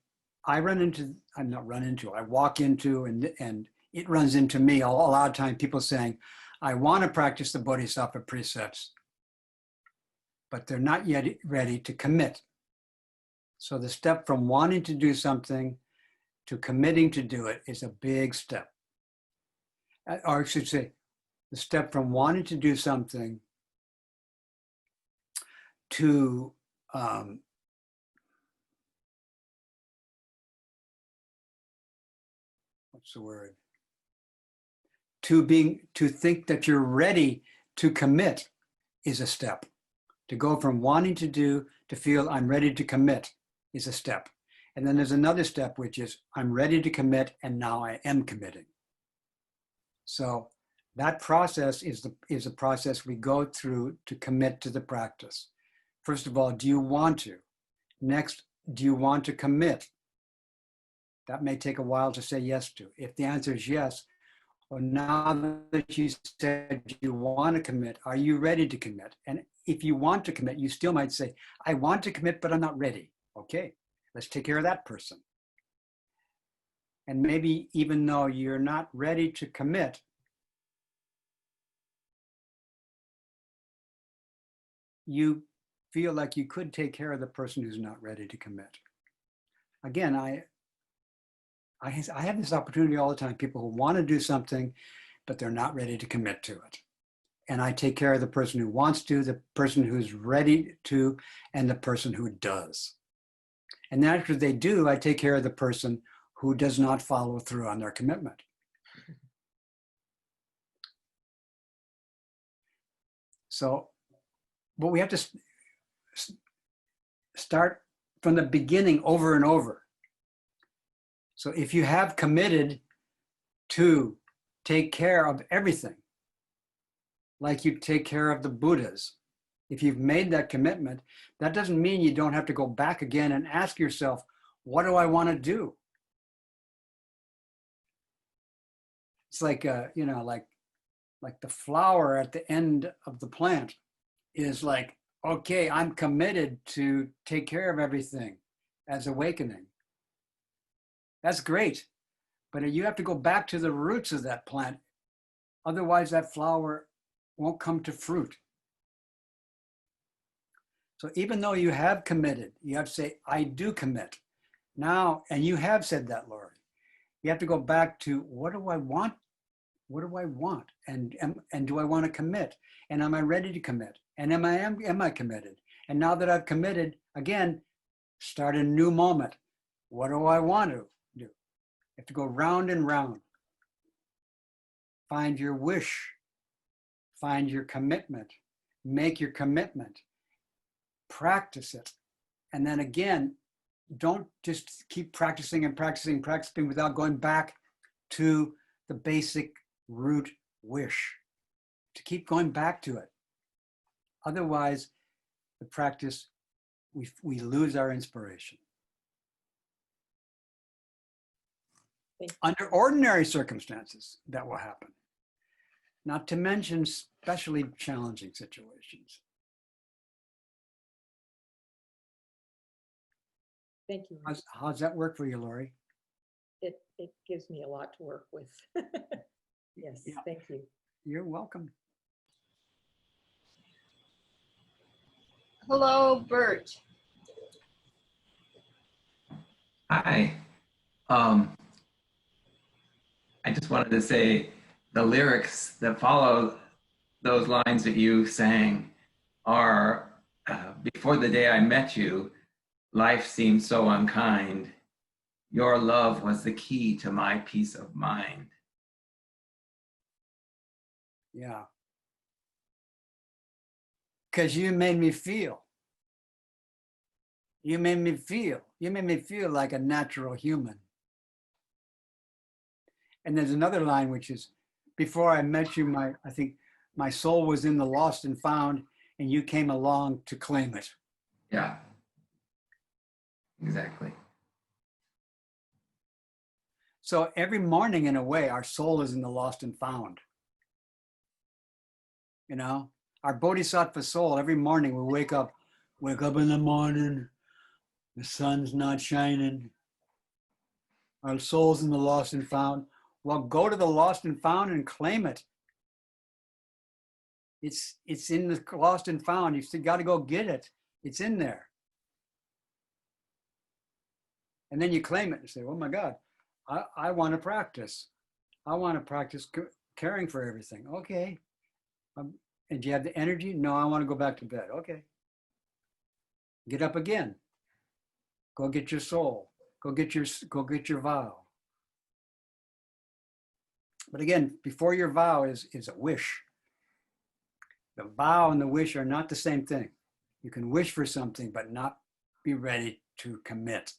walk into, and it runs into me a lot of time, people saying, I want to practice the Bodhisattva precepts, but they're not yet ready to commit. So the step from wanting to do something to committing to do it is a big step. Or I should say, the step from wanting to do something to what's the word? To think that you're ready to commit is a step. To go from wanting to do to feel I'm ready to commit is a step. And then there's another step, which is I'm ready to commit and now I am committing. So that process is a process we go through to commit to the practice. First of all, do you want to? Next, do you want to commit? That may take a while to say yes to. If the answer is yes, well, now that you said you want to commit, are you ready to commit? And if you want to commit, you still might say, I want to commit, but I'm not ready. Okay, let's take care of that person. And maybe even though you're not ready to commit, you feel like you could take care of the person who's not ready to commit. Again, I have this opportunity all the time, people who want to do something, but they're not ready to commit to it. And I take care of the person who wants to, the person who's ready to, and the person who does. And then after they do, I take care of the person who does not follow through on their commitment. So, but we have to start from the beginning over and over. So if you have committed to take care of everything, like you take care of the Buddhas, if you've made that commitment, that doesn't mean you don't have to go back again and ask yourself, what do I want to do? It's like, like the flower at the end of the plant is like, okay, I'm committed to take care of everything as awakening. That's great, but you have to go back to the roots of that plant. Otherwise, that flower won't come to fruit. So even though you have committed, you have to say, I do commit. Now, and you have said that, Lori, you have to go back to, what do I want? What do I want? And do I want to commit? And am I ready to commit? And am I committed? And now that I've committed, again, start a new moment. What do I want to do? You have to go round and round. Find your wish. Find your commitment. Make your commitment. Practice it. And then again, don't just keep practicing and practicing without going back to the basic root wish, to keep going back to it. Otherwise, the practice, we lose our inspiration. Under ordinary circumstances, that will happen. Not to mention especially challenging situations. Thank you. How's that work for you, Lori? It gives me a lot to work with. Yes, Yeah. thank you. You're welcome. Hello, Bert. Hi. I just wanted to say the lyrics that follow those lines that you sang are, before the day I met you, life seemed so unkind. Your love was the key to my peace of mind. Yeah. Because you made me feel. You made me feel. You made me feel like a natural human. And there's another line which is, before I met you, I think my soul was in the lost and found, and you came along to claim it. Yeah, exactly. So every morning, in a way, our soul is in the lost and found. You know, our bodhisattva soul, every morning we wake up in the morning, the sun's not shining. Our soul's in the lost and found. Well, go to the lost and found and claim it. It's in the lost and found. You still got to go get it. It's in there. And then you claim it and say, oh my God, I want to practice. I want to practice caring for everything. Okay. And do you have the energy? No, I want to go back to bed. Okay. Get up again. Go get your soul. Go get your vow. But again, before your vow is a wish. The vow and the wish are not the same thing. You can wish for something, but not be ready to commit.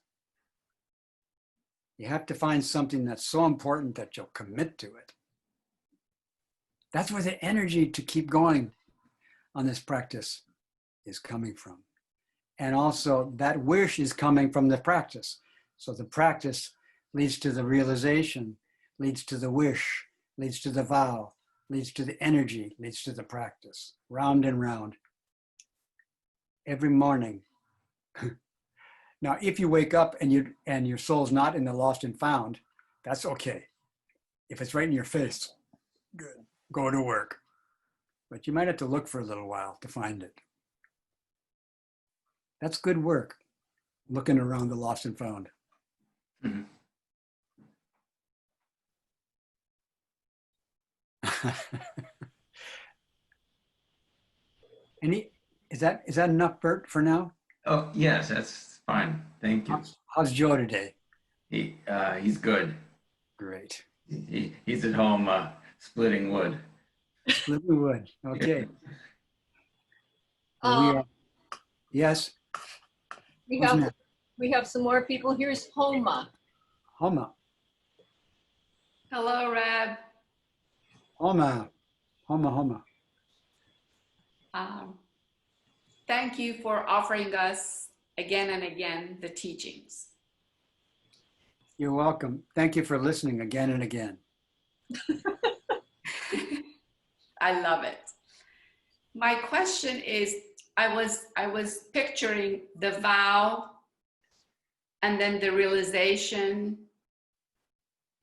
You have to find something that's so important that you'll commit to it. That's where the energy to keep going on this practice is coming from. And also that wish is coming from the practice. So the practice leads to the realization, leads to the wish, leads to the vow, leads to the energy, leads to the practice, round and round. Every morning. Now, if you wake up and your soul's not in the lost and found, that's okay. If it's right in your face, good, go to work. But you might have to look for a little while to find it. That's good work, looking around the lost and found. Mhm. Is that enough, Bert, for now? Oh, yes, that's fine. Thank you. How's Joe today? He's good. Great. He's at home splitting wood. Splitting wood. Okay. Well, yes. We have some more people. Here's Homa. Homa. Hello, Reb. Homa. Homa. Thank you for offering us again and again the teachings. You're welcome. Thank you for listening again and again. I love it. My question is, I was picturing the vow and then the realization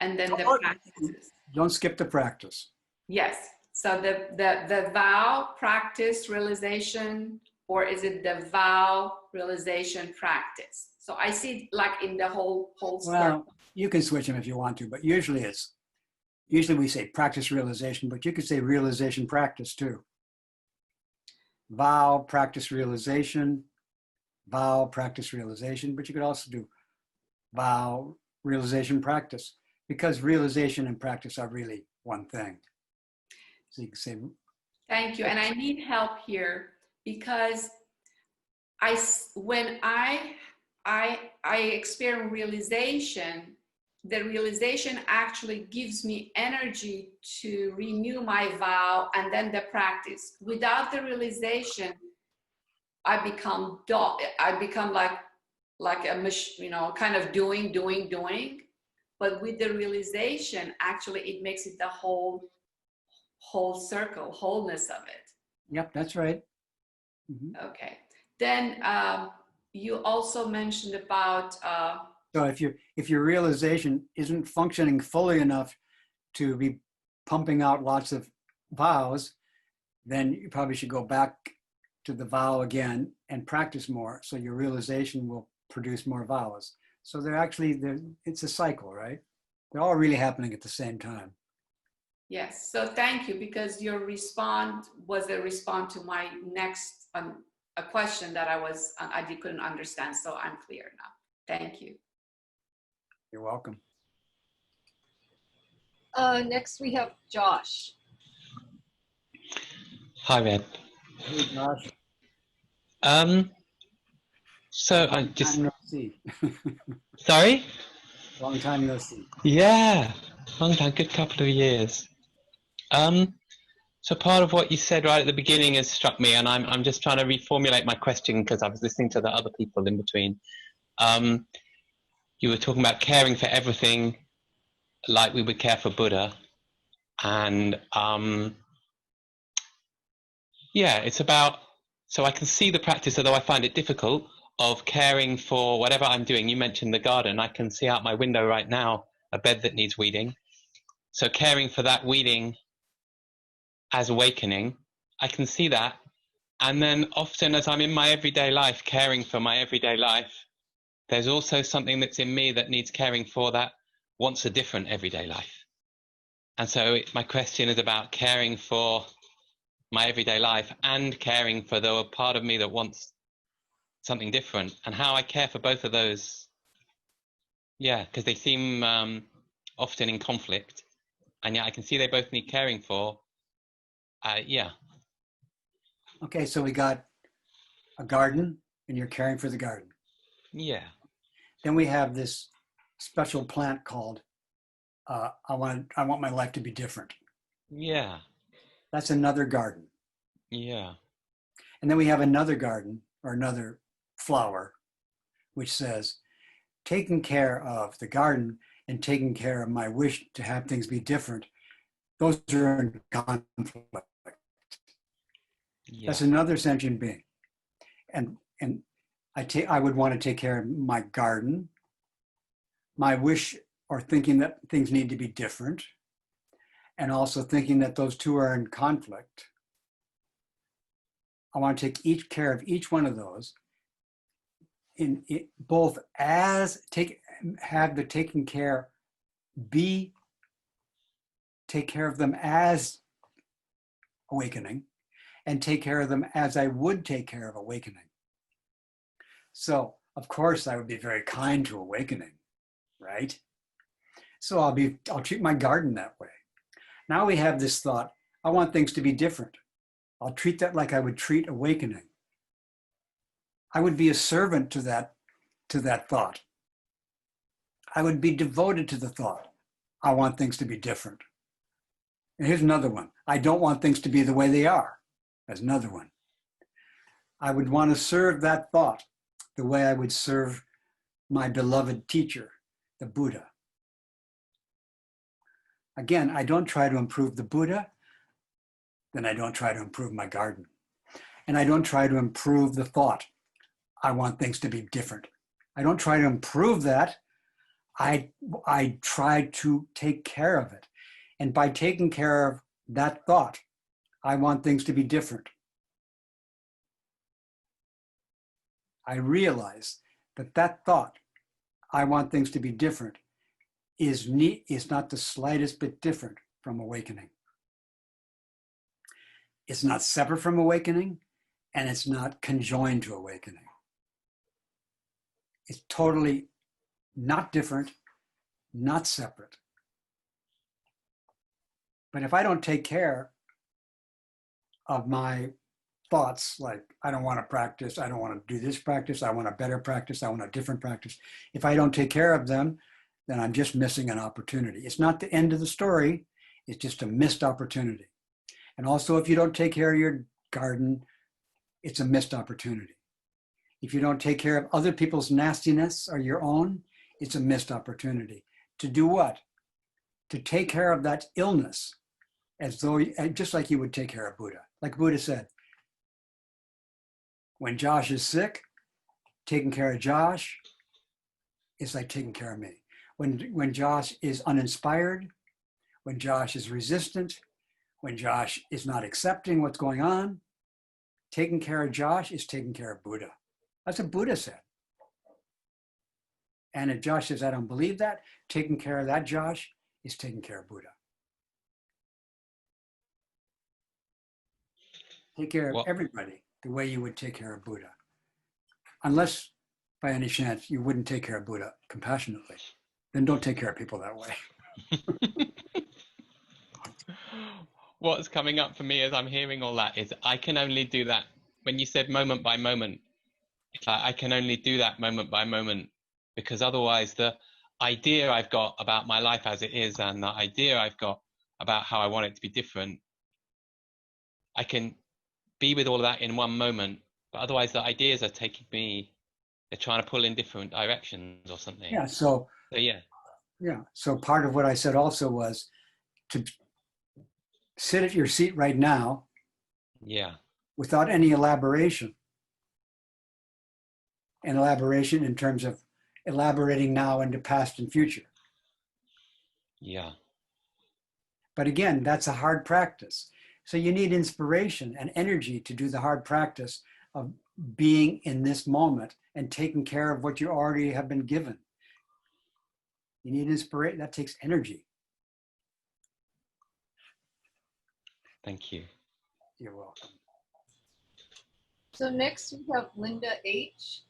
and then the practices. Don't skip the practice. Yes. So the vow, practice, realization, or is it the vow, realization, practice? So I see like in the whole Well, circle. you can switch them if you want to, but usually we say practice realization, but you could say realization practice too. Vow, practice realization, vow, practice realization, but you could also do vow, realization, practice, because realization and practice are really one thing. So you can say. Thank you. And I need help here because when I experience realization, the realization actually gives me energy to renew my vow and then the practice. Without the realization, I become like a kind of doing. But with the realization, actually, it makes it the whole circle, wholeness of it. Yep, that's right. Okay. Then you also mentioned about. So if your realization isn't functioning fully enough to be pumping out lots of vows, then you probably should go back to the vow again and practice more, so your realization will produce more vows. So it's a cycle, right? They're all really happening at the same time. Yes. So thank you, because your response was a response to my next a question that I couldn't understand. So I'm clear now. Thank you. You're welcome. Next we have Josh. Hi, Reb. Hey, Josh. So I Long just, time no see. sorry? Long time no see. Yeah, long time, good couple of years. So part of what you said right at the beginning has struck me, and I'm just trying to reformulate my question because I was listening to the other people in between. You were talking about caring for everything like we would care for Buddha, and yeah, it's about, so I can see the practice, although I find it difficult, of caring for whatever I'm doing. You mentioned the garden. I can see out my window right now a bed that needs weeding. So caring for that weeding as awakening, I can see that. And then often as I'm in my everyday life, caring for my everyday life, there's also something that's in me that needs caring for that wants a different everyday life. And so my question is about caring for my everyday life and caring for the part of me that wants something different, and how I care for both of those. Yeah, because they seem often in conflict, and yet I can see they both need caring for. Yeah. Okay, so we got a garden, and you're caring for the garden. Yeah. Then we have this special plant called I want my life to be different. Yeah. That's another garden. Yeah. And then we have another garden or another flower, which says, taking care of the garden and taking care of my wish to have things be different, those are in conflict. Yeah. That's another sentient being. And I would want to take care of my garden, my wish or thinking that things need to be different, and also thinking that those two are in conflict. I want to take care of each one of those in both have the taking care take care of them as awakening, and take care of them as I would take care of awakening. So of course I would be very kind to awakening, right? So I'll treat my garden that way. Now we have this thought, I want things to be different. I'll treat that like I would treat awakening. I would be a servant to that thought. I would be devoted to the thought. I want things to be different. And here's another one. I don't want things to be the way they are. That's another one. I would want to serve that thought the way I would serve my beloved teacher, the Buddha. Again, I don't try to improve the Buddha, then I don't try to improve my garden. And I don't try to improve the thought. I want things to be different. I don't try to improve that. I try to take care of it. And by taking care of that thought, I want things to be different. I realize that thought, I want things to be different, is not the slightest bit different from awakening. It's not separate from awakening, and it's not conjoined to awakening. It's totally not different, not separate. But if I don't take care of my thoughts, like I don't want to practice, I don't want to do this practice, I want a better practice, I want a different practice. If I don't take care of them, then I'm just missing an opportunity. It's not the end of the story. It's just a missed opportunity. And also, if you don't take care of your garden, it's a missed opportunity. If you don't take care of other people's nastiness or your own, it's a missed opportunity. To do what? To take care of that illness, as though, just like you would take care of Buddha. Like Buddha said, when Josh is sick, taking care of Josh is like taking care of me. When Josh is uninspired, when Josh is resistant, when Josh is not accepting what's going on, taking care of Josh is taking care of Buddha. That's what Buddha said. And if Josh says, I don't believe that, taking care of that Josh is taking care of Buddha. Take care of everybody the way you would take care of Buddha. Unless, by any chance, you wouldn't take care of Buddha compassionately. Then don't take care of people that way. What's coming up for me as I'm hearing all that is I can only do that. When you said moment by moment, it's like I can only do that moment by moment, because otherwise the idea I've got about my life as it is and the idea I've got about how I want it to be different, I can be with all of that in one moment, but otherwise the ideas are taking me, they're trying to pull in different directions or something. Yeah, so yeah. Yeah, so part of what I said also was to sit at your seat right now. Yeah. Without any elaboration. And elaboration in terms of elaborating now into past and future. Yeah. But again, that's a hard practice. So you need inspiration and energy to do the hard practice of being in this moment and taking care of what you already have been given. You need inspiration. That takes energy. Thank you. You're welcome. So next we have Linda H.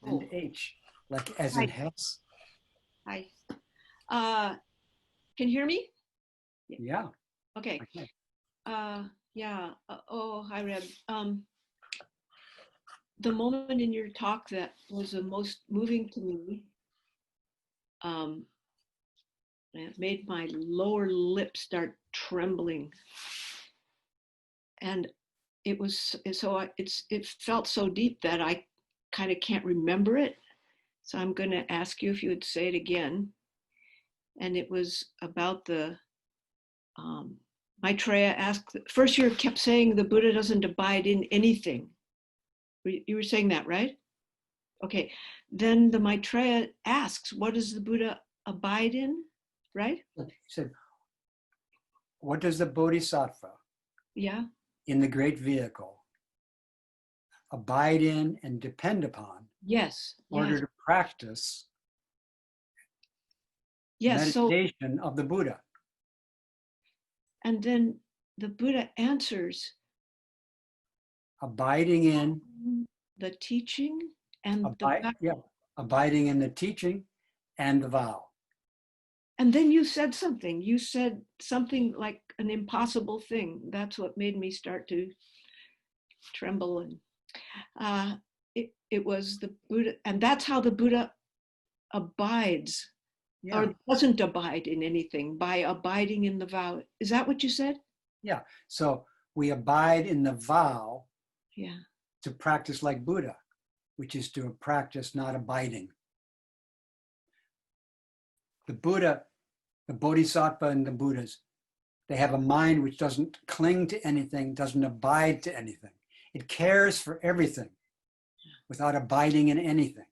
And H, like as in Hess. Hi. Can you hear me? Yeah. Okay. Yeah. Oh, hi, Reb. The moment in your talk that was the most moving to me, it made my lower lip start trembling, and it was so it felt so deep that I kind of can't remember it. So I'm going to ask you if you would say it again. And it was about the Maitreya asked, first you kept saying the Buddha doesn't abide in anything. You were saying that, right? Okay. Then the Maitreya asks, what does the Buddha abide in, right? He said, what does the Bodhisattva in the great vehicle abide in and depend upon in order to practice meditation of the Buddha? And then the Buddha answers, abiding in the teaching and abiding in the teaching and the vow. And then you said something. You said something like an impossible thing. That's what made me start to tremble. And it was the Buddha, and that's how the Buddha abides or doesn't abide in anything, by abiding in the vow. Is that what you said? Yeah. So we abide in the vow to practice like Buddha, which is to practice not abiding. The Buddha, the Bodhisattva and the Buddhas, they have a mind which doesn't cling to anything, doesn't abide to anything. It cares for everything without abiding in anything.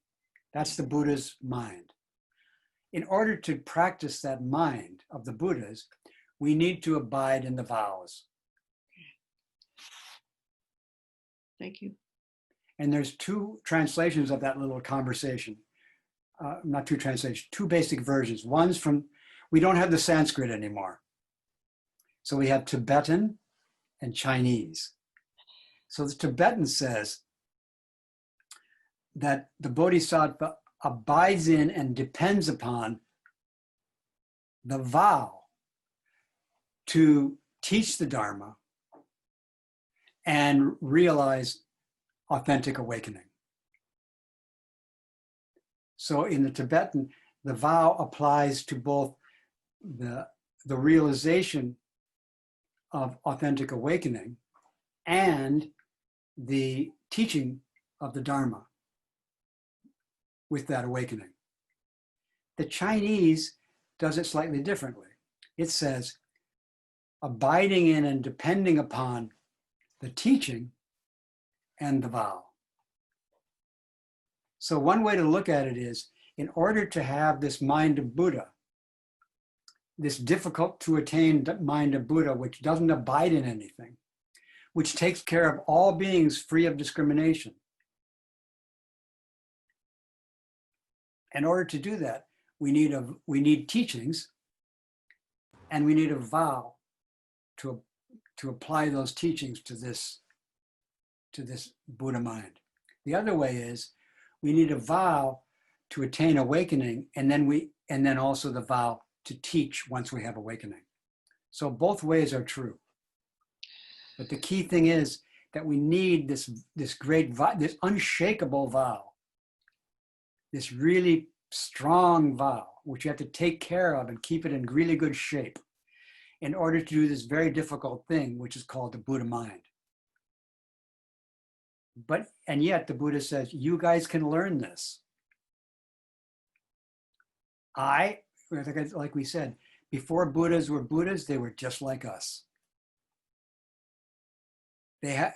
That's the Buddha's mind. In order to practice that mind of the Buddhas, we need to abide in the vows. Thank you. And there's two translations of that little conversation. Not two translations, two basic versions. One's from, we don't have the Sanskrit anymore. So we have Tibetan and Chinese. So the Tibetan says that the Bodhisattva abides in and depends upon the vow to teach the Dharma and realize authentic awakening. So in the Tibetan, the vow applies to both the realization of authentic awakening and the teaching of the Dharma with that awakening. The Chinese does it slightly differently. It says, abiding in and depending upon the teaching and the vow. So one way to look at it is, in order to have this mind of Buddha, this difficult to attain mind of Buddha, which doesn't abide in anything, which takes care of all beings free of discrimination. In order to do that, we need teachings, and we need a vow to apply those teachings to this Buddha mind. The other way is, we need a vow to attain awakening, and then also the vow to teach once we have awakening. So both ways are true. But the key thing is that we need this great vow, this unshakable vow, this really strong vow, which you have to take care of and keep it in really good shape in order to do this very difficult thing, which is called the Buddha mind. And yet the Buddha says, you guys can learn this. Like we said, before Buddhas were Buddhas, they were just like us.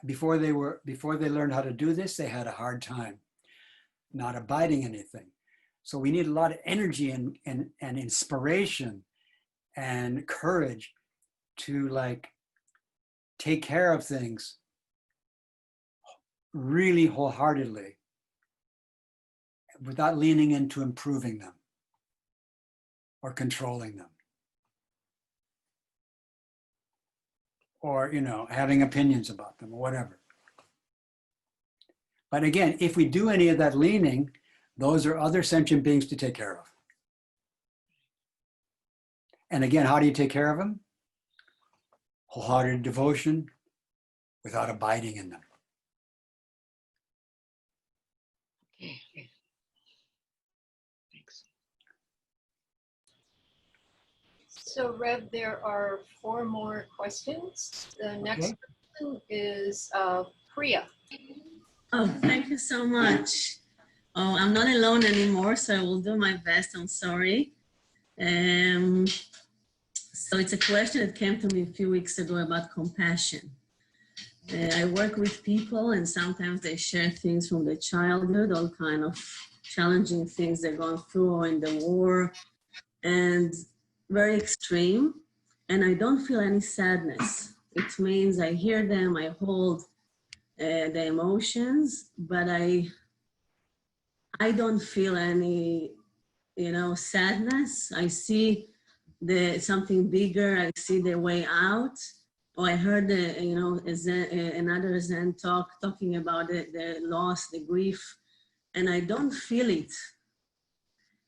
Before they learned how to do this, they had a hard time not abiding anything. So we need a lot of energy and inspiration and courage to take care of things really wholeheartedly without leaning into improving them or controlling them or having opinions about them or whatever. But again, if we do any of that leaning, those are other sentient beings to take care of. And again, how do you take care of them? Wholehearted devotion without abiding in them. Okay. Thanks. So Reb, there are 4 more questions. The next person is Priya. Oh, thank you so much. Oh, I'm not alone anymore, so I will do my best. I'm sorry. So it's a question that came to me a few weeks ago about compassion. I work with people, and sometimes they share things from their childhood, all kind of challenging things they're going through, or in the war, and very extreme. And I don't feel any sadness. It means I hear them, I hold the emotions, but I don't feel any, sadness. I see something bigger. I see the way out. Or I heard another Zen talking about the loss, the grief, and I don't feel it.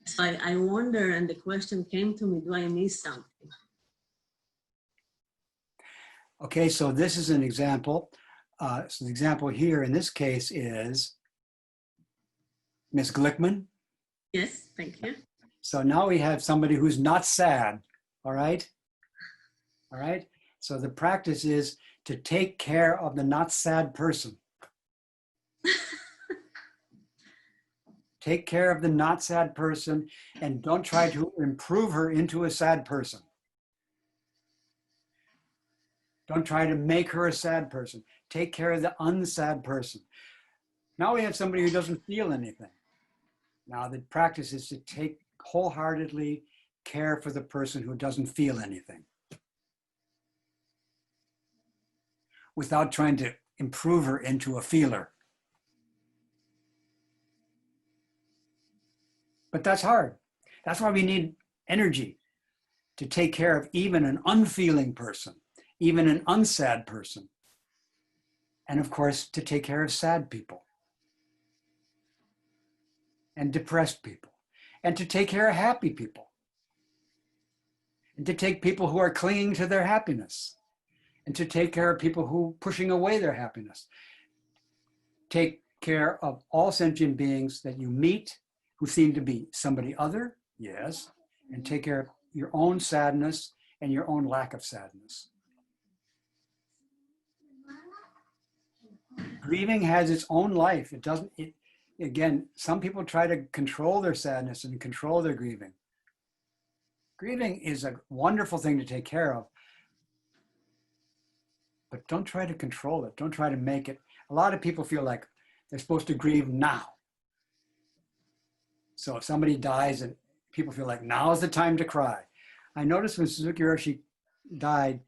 So I wonder, and the question came to me: do I miss something? Okay, so this is an example. So the example here in this case is Miss Glickman. Yes, thank you. So now we have somebody who's not sad, all right? All right? So the practice is to take care of the not sad person. Take care of the not sad person and don't try to improve her into a sad person. Don't try to make her a sad person. Take care of the unsad person. Now we have somebody who doesn't feel anything. Now the practice is to take wholeheartedly care for the person who doesn't feel anything, without trying to improve her into a feeler. But that's hard. That's why we need energy to take care of even an unfeeling person, even an unsad person. And of course, to take care of sad people and depressed people, and to take care of happy people, and to take people who are clinging to their happiness, and to take care of people who are pushing away their happiness. Take care of all sentient beings that you meet who seem to be somebody other Yes. And take care of your own sadness and your own lack of sadness. Grieving has its own life. It doesn't, again, some people try to control their sadness and control their grieving. Grieving is a wonderful thing to take care of, but don't try to control it. Don't try to make it. A lot of people feel like they're supposed to grieve now. So if somebody dies and people feel like now is the time to cry. I noticed when Suzuki Roshi died,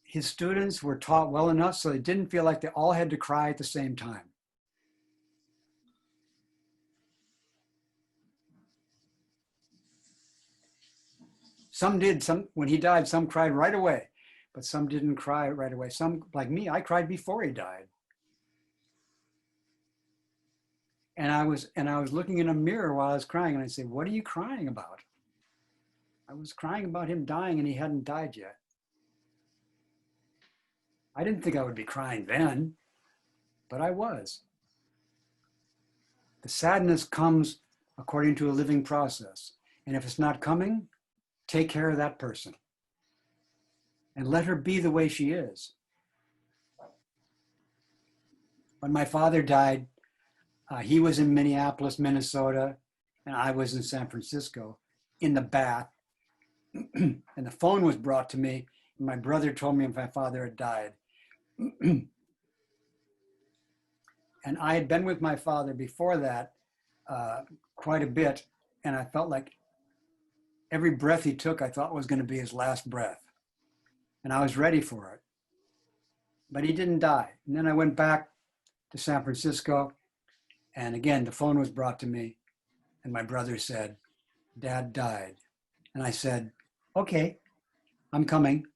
his students were taught well enough so they didn't feel like they all had to cry at the same time. Some did, when he died, some cried right away, but some didn't cry right away. Some, like me, I cried before he died. And I was looking in a mirror while I was crying, and I said, "What are you crying about?" I was crying about him dying, and he hadn't died yet. I didn't think I would be crying then, but I was. The sadness comes according to a living process. And if it's not coming, take care of that person and let her be the way she is. When my father died, he was in Minneapolis, Minnesota, and I was in San Francisco in the bath. And the phone was brought to me. And my brother told me if my father had died. And I had been with my father before that quite a bit. And I felt like every breath he took, I thought was going to be his last breath. And I was ready for it. But he didn't die. And then I went back to San Francisco. And again, the phone was brought to me. And my brother said, "Dad died." And I said, "Okay, I'm coming."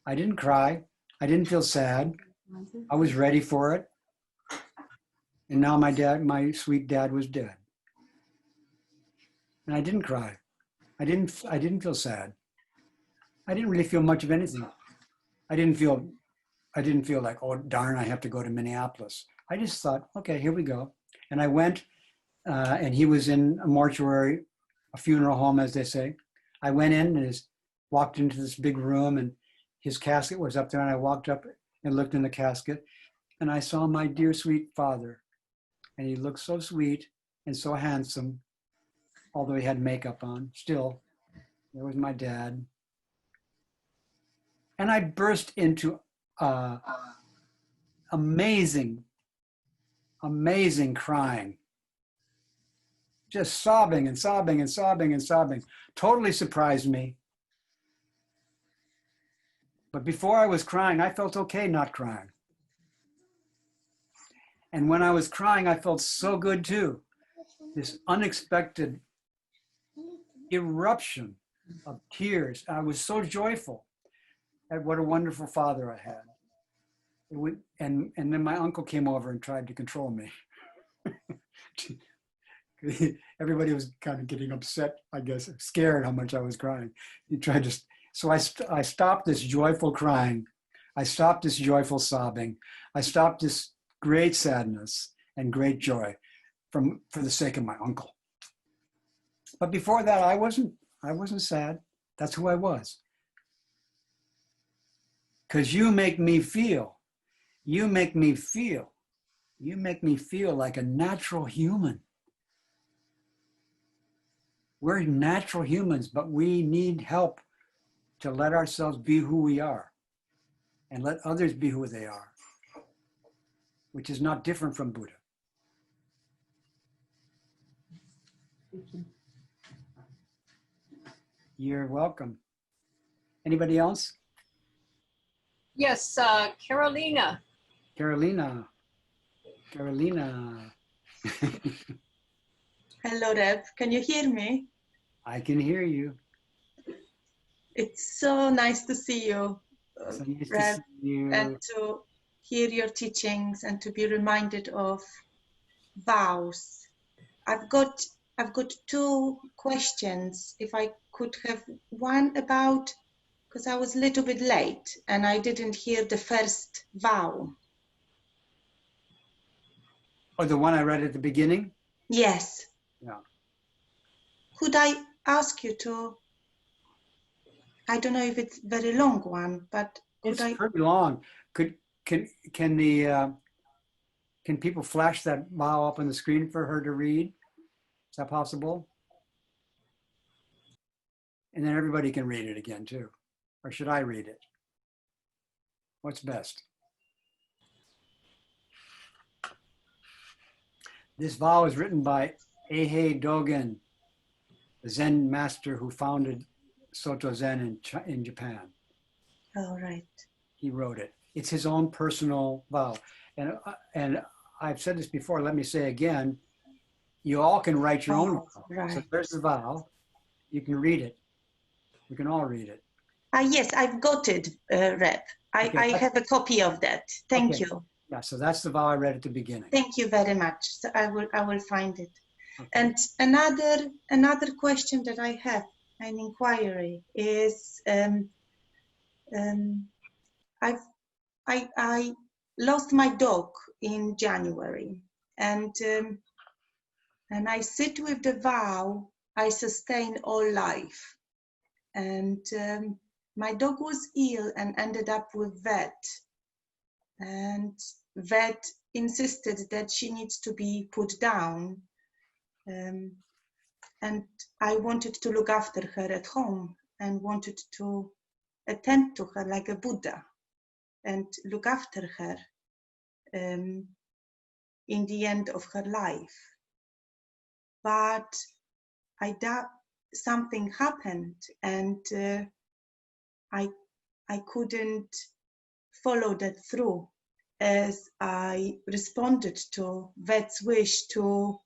I didn't cry. I didn't feel sad. I was ready for it. And now my sweet dad was dead. And I didn't cry. I didn't feel sad. I didn't really feel much of anything. I didn't feel like, oh darn, I have to go to Minneapolis. I just thought, okay, here we go. And I went, and he was in a mortuary, a funeral home, as they say. I went in and walked into this big room, and his casket was up there, and I walked up and looked in the casket, and I saw my dear sweet father. And he looked so sweet and so handsome, although he had makeup on. Still, there was my dad. And I burst into amazing crying. Just sobbing and sobbing and sobbing and sobbing. Totally surprised me. But before I was crying, I felt okay not crying. And when I was crying, I felt so good too. This unexpected eruption of tears. I was so joyful at what a wonderful father I had. And then my uncle came over and tried to control me. Everybody was kind of getting upset, I guess, scared how much I was crying. He tried to, so I stopped this joyful crying. I stopped this joyful sobbing. I stopped this great sadness and great joy for the sake of my uncle. But before that, I wasn't sad. That's who I was. Because you make me feel like a natural human. We're natural humans, but we need help to let ourselves be who we are and let others be who they are, which is not different from Buddha. Thank you. You're welcome. Anybody else? Yes, Carolina. Carolina. Hello, Reb. Can you hear me? I can hear you. It's so nice to see you, So nice to Reb, see you. and to hear your teachings and to be reminded of vows. I've got two questions. If I could have one about, because I was a little bit late and I didn't hear the first vow. Oh, the one I read at the beginning? Yes. Yeah. could I ask you to, I don't know if it's a very long one, but could It's I? pretty long. Can people flash that vow up on the screen for her to read? Is that possible? And then everybody can read it again too. Or should I read it? What's best? This vow is written by Eihei Dogen, the Zen master who founded Soto Zen in Japan. All right. He wrote it. It's his own personal vow. And I've said this before, let me say again, you all can write your own vow. Right. So there's the vow. You can read it. We can all read it. Yes, I've got it, Reb. Okay. I have a copy of that. Thank Okay. you. Yeah, so that's the vow I read at the beginning. Thank you very much. So I will find it. Okay. And another question that I have, an inquiry, is I lost my dog in January, and I sit with the vow I sustain all life, and my dog was ill and ended up with vet, and vet insisted that she needs to be put down, and I wanted to look after her at home and wanted to attend to her like a Buddha and look after her in the end of her life. But something happened, and I couldn't follow that through, as I responded to vet's wish to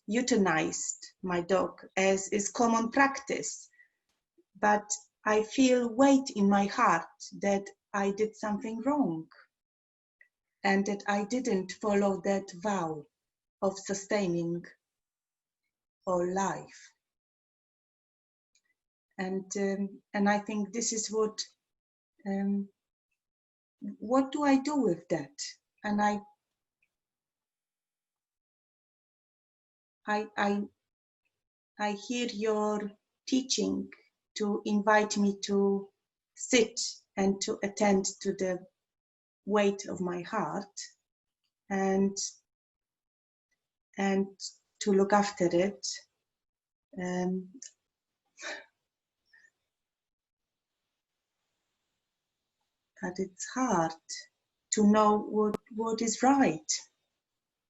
euthanize my dog, as is common practice. But I feel weight in my heart that I did something wrong and that I didn't follow that vow of sustaining all life. And I think this is what do I do with that? And I hear your teaching to invite me to sit and to attend to the weight of my heart and to look after it. But it's hard to know what is right,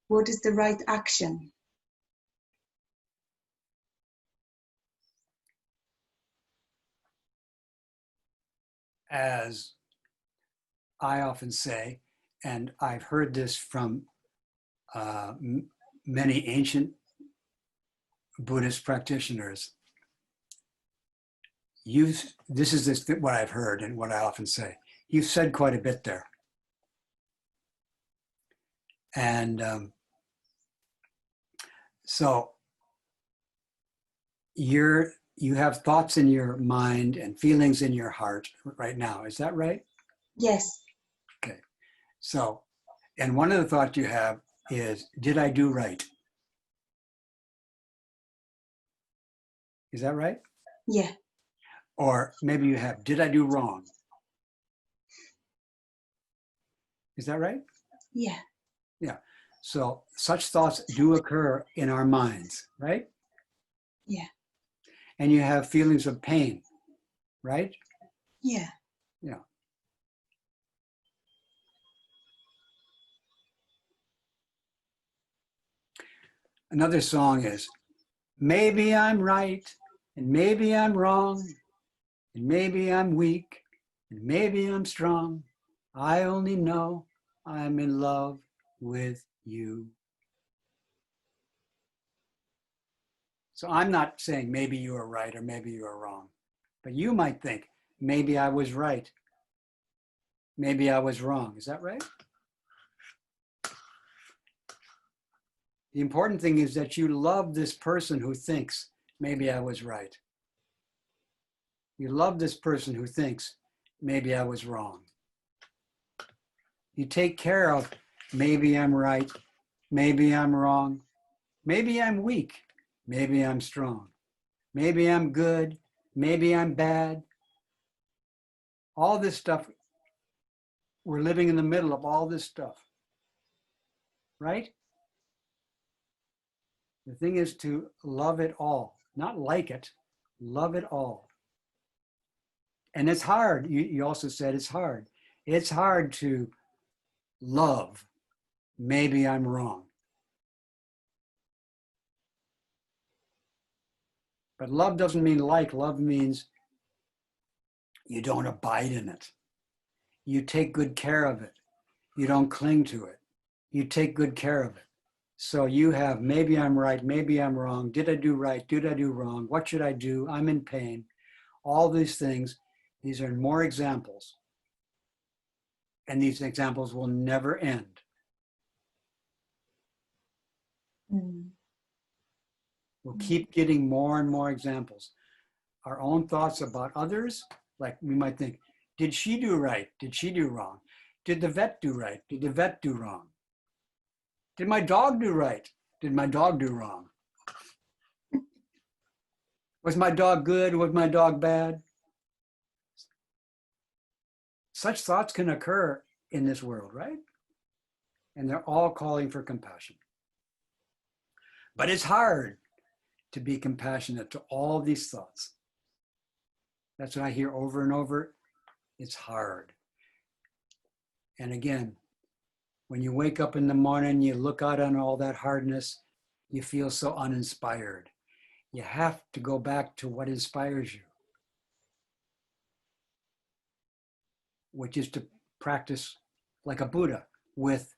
what is the right action. As I often say, and I've heard this from many ancient Buddhist practitioners, this is what I've heard and what I often say. You've said quite a bit there. And so you have thoughts in your mind and feelings in your heart right now. Is that right? Yes. Okay. So, and one of the thoughts you have is, did I do right? Is that right? Yeah. Or maybe you have, did I do wrong? Is that right? Yeah. Yeah. So such thoughts do occur in our minds, right? Yeah. And you have feelings of pain, right? Yeah. Yeah. Another song is, maybe I'm right, and maybe I'm wrong, and maybe I'm weak, and maybe I'm strong. I only know I'm in love with you. So I'm not saying maybe you are right or maybe you are wrong, but you might think, maybe I was right. Maybe I was wrong. Is that right? The important thing is that you love this person who thinks, maybe I was right. You love this person who thinks, maybe I was wrong. You take care of, maybe I'm right, maybe I'm wrong, maybe I'm weak, maybe I'm strong, maybe I'm good, maybe I'm bad. All this stuff, we're living in the middle of all this stuff, right? The thing is to love it all, not like it, love it all. And it's hard. You also said it's hard. It's hard to love. Maybe I'm wrong. But love doesn't mean like. Love means you don't abide in it. You take good care of it. You don't cling to it. You take good care of it. So you have, maybe I'm right, maybe I'm wrong. Did I do right? Did I do wrong? What should I do? I'm in pain. All these things, these are more examples. And these examples will never end. We'll keep getting more and more examples. Our own thoughts about others, like we might think, did she do right? Did she do wrong? Did the vet do right? Did the vet do wrong? Did my dog do right? Did my dog do wrong? Was my dog good? Was my dog bad? Such thoughts can occur in this world, right? And they're all calling for compassion. But it's hard to be compassionate to all these thoughts. That's what I hear over and over. It's hard. And again, when you wake up in the morning, you look out on all that hardness, you feel so uninspired. You have to go back to what inspires you, which is to practice like a Buddha with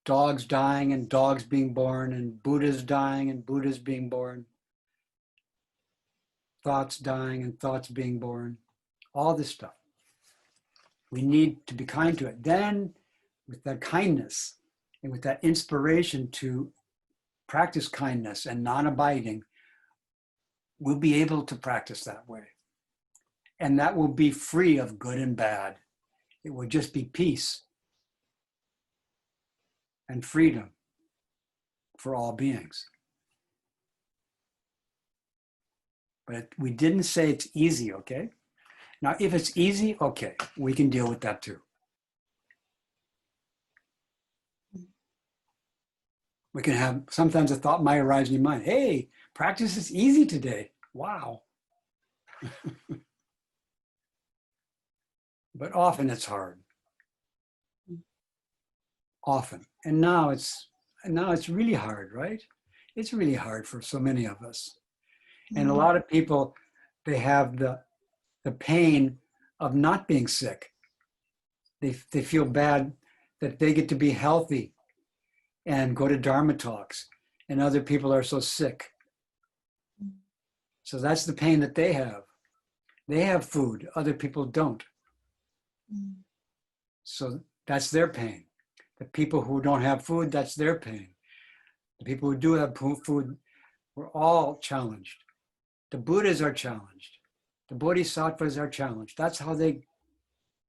dogs dying and dogs being born, and Buddhas dying and Buddhas being born, thoughts dying and thoughts being born, all this stuff. We need to be kind to it. Then with that kindness and with that inspiration to practice kindness and non-abiding, we'll be able to practice that way. And that will be free of good and bad. It will just be peace and freedom for all beings. But we didn't say it's easy, okay? Now, if it's easy, okay, we can deal with that too. We can have, sometimes a thought might arise in your mind, hey, practice is easy today. Wow. But often it's hard. Often. And now it's really hard, right? It's really hard for so many of us. And a lot of people, they have the pain of not being sick. They feel bad that they get to be healthy and go to Dharma talks, and other people are so sick. So that's the pain that they have. They have food, other people don't. So that's their pain. The people who don't have food, that's their pain. The people who do have food, we're all challenged. The Buddhas are challenged. The Bodhisattvas are challenged. That's how they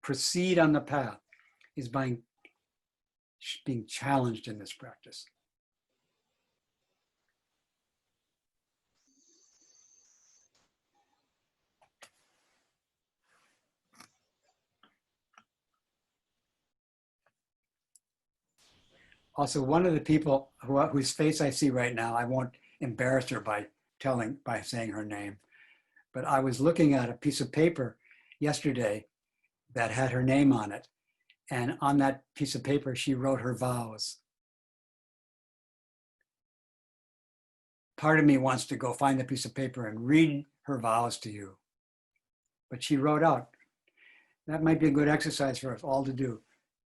proceed on the path, is by being challenged in this practice. Also, one of the people whose face I see right now, I won't embarrass her by saying her name, but I was looking at a piece of paper yesterday that had her name on it. And on that piece of paper, she wrote her vows. Part of me wants to go find the piece of paper and read her vows to you. But she wrote out. That might be a good exercise for us all to do.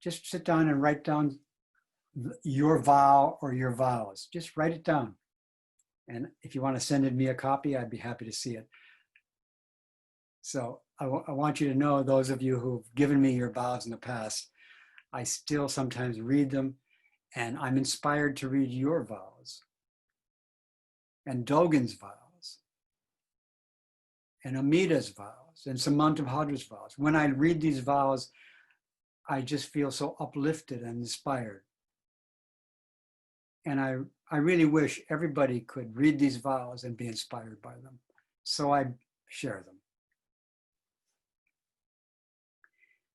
Just sit down and write down your vow or your vows. Just write it down. And if you want to send me a copy, I'd be happy to see it. So I want you to know, those of you who've given me your vows in the past, I still sometimes read them, and I'm inspired to read your vows, and Dogen's vows, and Amida's vows, and Samantabhadra's vows. When I read these vows, I just feel so uplifted and inspired. And I really wish everybody could read these vows and be inspired by them. So I share them.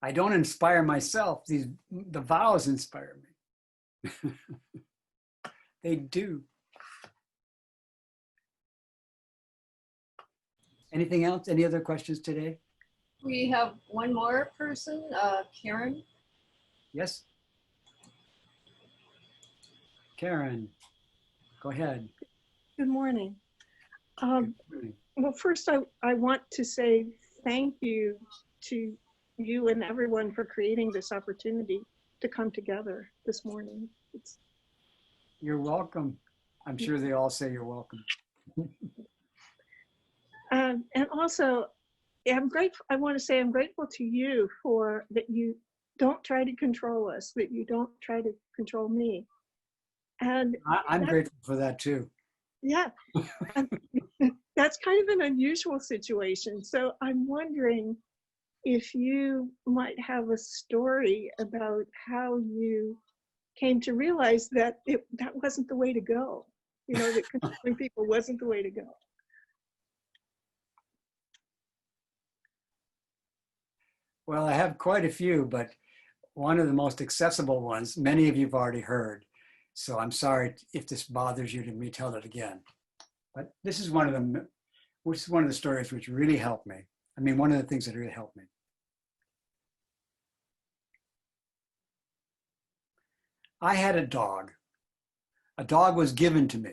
I don't inspire myself. The vows inspire me. They do. Anything else? Any other questions today? We have one more person, Karen. Yes? Karen, go ahead. Good morning. Good morning. Well, first, I want to say thank you to you and everyone for creating this opportunity to come together this morning. You're welcome. I'm sure they all say you're welcome. And also, I'm grateful. I want to say I'm grateful to you for that you don't try to control us, that you don't try to control me. And I'm grateful for that too. yeah, that's kind of an unusual situation. So I'm wondering if you might have a story about how you came to realize that that wasn't the way to go. You know, that controlling people wasn't the way to go. Well, I have quite a few, but one of the most accessible ones, many of you have already heard. So I'm sorry if this bothers you to retell it again. But this is one of them, which is one of the stories which really helped me. I mean, one of the things that really helped me. I had a dog. A dog was given to me.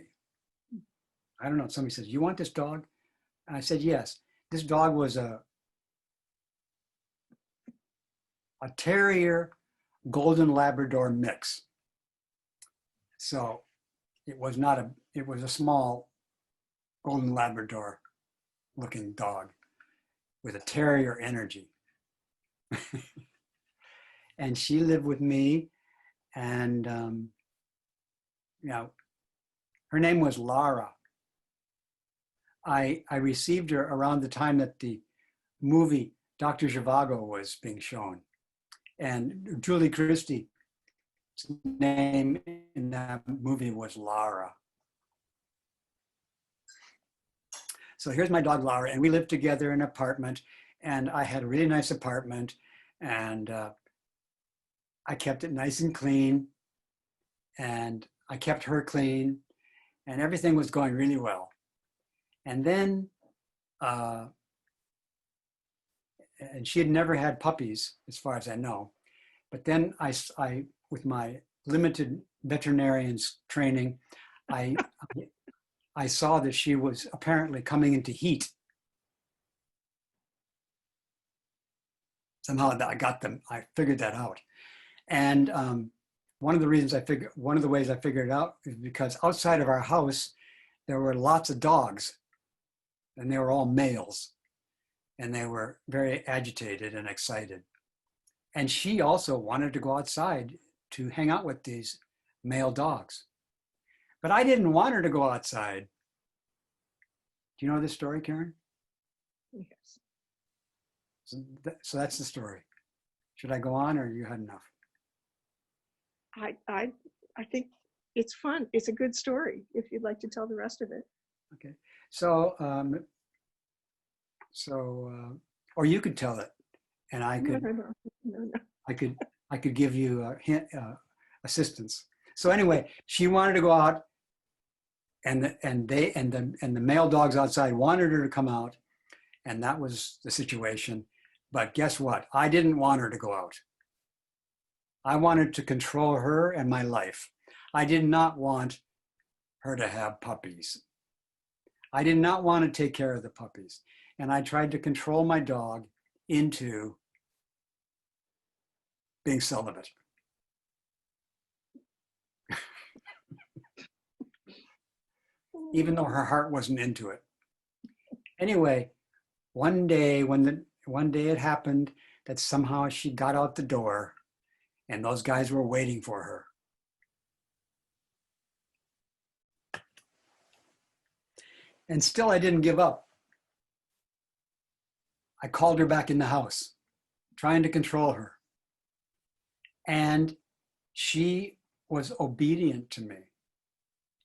I don't know, somebody says, you want this dog? And I said, yes. This dog was a terrier golden Labrador mix. So it was a small golden Labrador looking dog with a terrier energy. And she lived with me, and her name was Lara. I received her around the time that the movie Dr. Zhivago was being shown. And Julie Christie's name in that movie was Lara. So here's my dog Lara, and we lived together in an apartment, and I had a really nice apartment, and I kept it nice and clean, and I kept her clean, and everything was going really well. And then, and she had never had puppies, as far as I know. But then I with my limited veterinarian's training, I saw that she was apparently coming into heat. Somehow I figured that out. And one of the ways I figured it out is because outside of our house, there were lots of dogs, and they were all males, and they were very agitated and excited. And she also wanted to go outside to hang out with these male dogs. But I didn't want her to go outside. Do you know this story, Karen? Yes. So that's the story. Should I go on, or you had enough? I think it's fun. It's a good story if you'd like to tell the rest of it. Okay. So, or you could tell it, and I could. No. I could give you assistance. So anyway, she wanted to go out, and the male dogs outside wanted her to come out, and that was the situation. But guess what? I didn't want her to go out. I wanted to control her and my life. I did not want her to have puppies. I did not want to take care of the puppies. And I tried to control my dog into being celibate. Even though her heart wasn't into it. Anyway, one day it happened that somehow she got out the door, and those guys were waiting for her. And still I didn't give up. I called her back in the house, trying to control her. And she was obedient to me.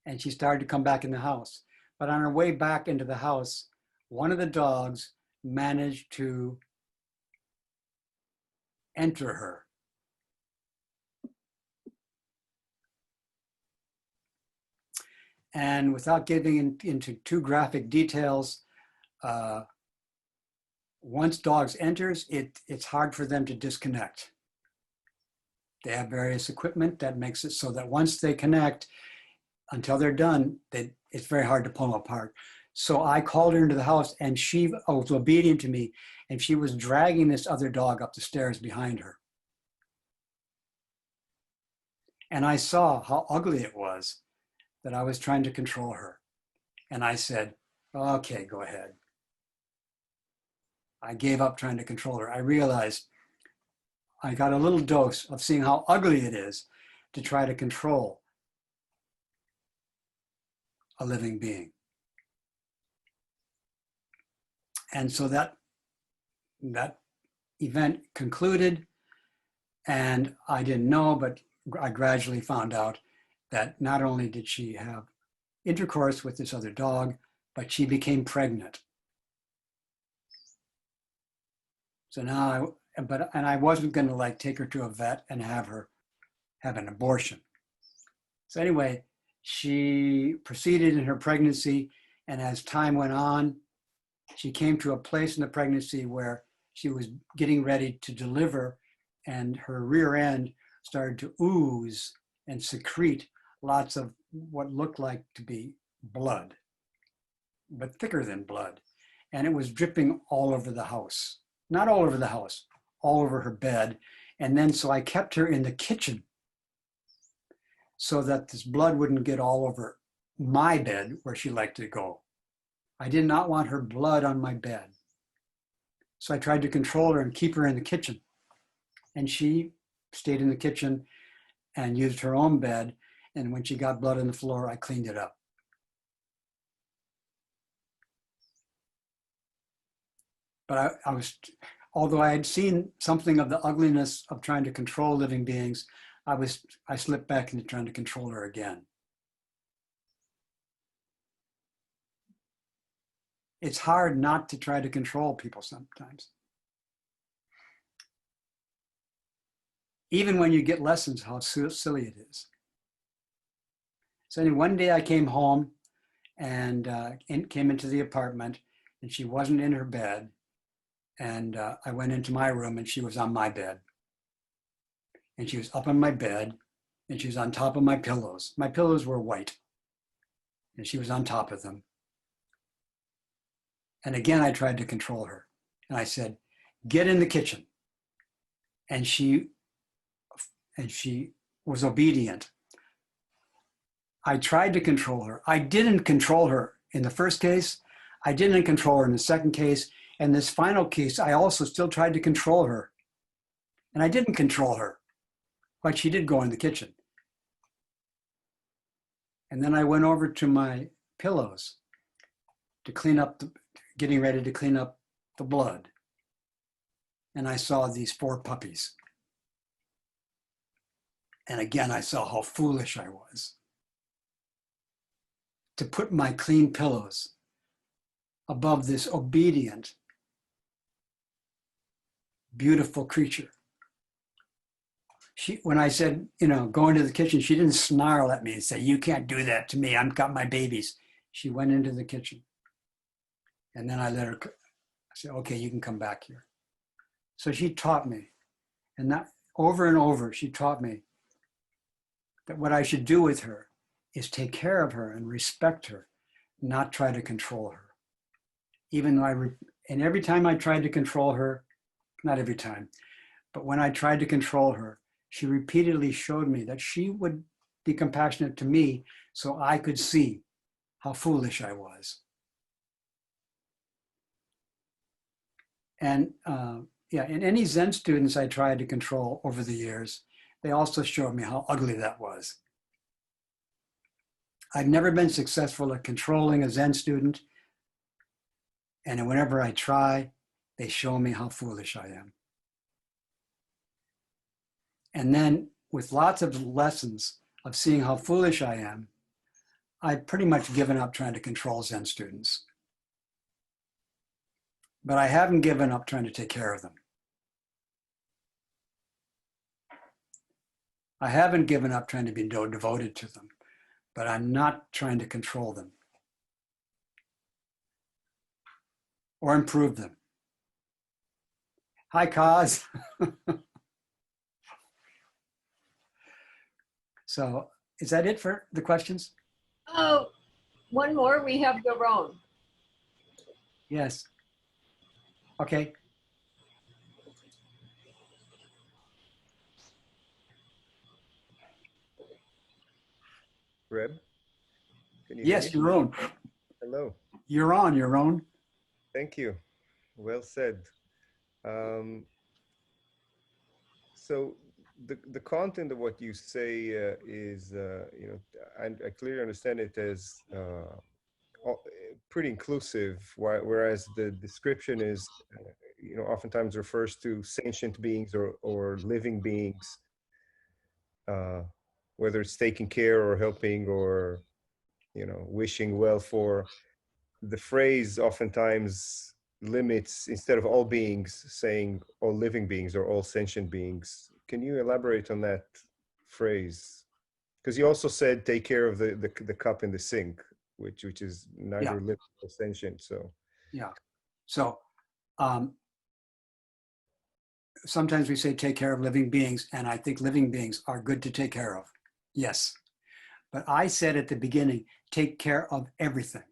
and she started to come back in the house. But on her way back into the house, one of the dogs managed to enter her. And without getting into too graphic details, once dogs enters, it's hard for them to disconnect. They have various equipment that makes it so that once they connect, until they're done, it's very hard to pull them apart. So I called her into the house, and she was obedient to me, and she was dragging this other dog up the stairs behind her. And I saw how ugly it was that I was trying to control her. And I said, okay, go ahead. I gave up trying to control her. I realized I got a little dose of seeing how ugly it is to try to control a living being. And so that event concluded, and I didn't know, but I gradually found out that not only did she have intercourse with this other dog, but she became pregnant. So now, I wasn't going to like take her to a vet and have her have an abortion. So anyway, she proceeded in her pregnancy, and as time went on, she came to a place in the pregnancy where she was getting ready to deliver, and her rear end started to ooze and secrete lots of what looked like to be blood, but thicker than blood. And it was dripping all over the house. Not all over the house, all over her bed. And then so I kept her in the kitchen so that this blood wouldn't get all over my bed where she liked to go. I did not want her blood on my bed. So I tried to control her and keep her in the kitchen. And she stayed in the kitchen and used her own bed. And when she got blood on the floor, I cleaned it up. But I was, although I had seen something of the ugliness of trying to control living beings, I slipped back into trying to control her again. It's hard not to try to control people sometimes. Even when you get lessons how silly it is. So anyway, one day I came home and came into the apartment, and she wasn't in her bed. And I went into my room, and she was on my bed. And she was up on my bed, and she was on top of my pillows. My pillows were white, and she was on top of them. And again, I tried to control her. And I said, get in the kitchen. And she was obedient. I tried to control her. I didn't control her in the first case. I didn't control her in the second case. And this final case, I also still tried to control her. And I didn't control her, but she did go in the kitchen. And then I went over to my pillows to clean up, getting ready to clean up the blood. And I saw these 4 puppies. And again, I saw how foolish I was to put my clean pillows above this obedient, beautiful creature. When I said, go into the kitchen, she didn't snarl at me and say, you can't do that to me. I've got my babies. She went into the kitchen. And then I let her, I said, okay, you can come back here. So she taught me, and that over and over, she taught me that what I should do with her is take care of her and respect her, not try to control her. Even though and every time I tried to control her, not every time, but when I tried to control her, she repeatedly showed me that she would be compassionate to me so I could see how foolish I was. And and any Zen students I tried to control over the years, they also showed me how ugly that was. I've never been successful at controlling a Zen student. And whenever I try, they show me how foolish I am. And then with lots of lessons of seeing how foolish I am, I've pretty much given up trying to control Zen students. But I haven't given up trying to take care of them. I haven't given up trying to be devoted to them, but I'm not trying to control them or improve them. Hi, Kaz. So is that it for the questions? Oh, one more. We have Yaron. Yes. Okay. Reb, can you Yes, hear me? you're on. Hello. You're on your own. Thank you. Well said. So the content of what you say is, you know, I clearly understand it as pretty inclusive, whereas the description is, you know, oftentimes refers to sentient beings or living beings, whether it's taking care or helping or, you know, wishing well for. The phrase oftentimes limits, instead of all beings, saying all living beings or all sentient beings. Can you elaborate on that phrase? Because you also said take care of the cup in the sink, which is neither living or sentient. So yeah. So sometimes we say take care of living beings, and I think living beings are good to take care of. Yes. But I said at the beginning, take care of everything.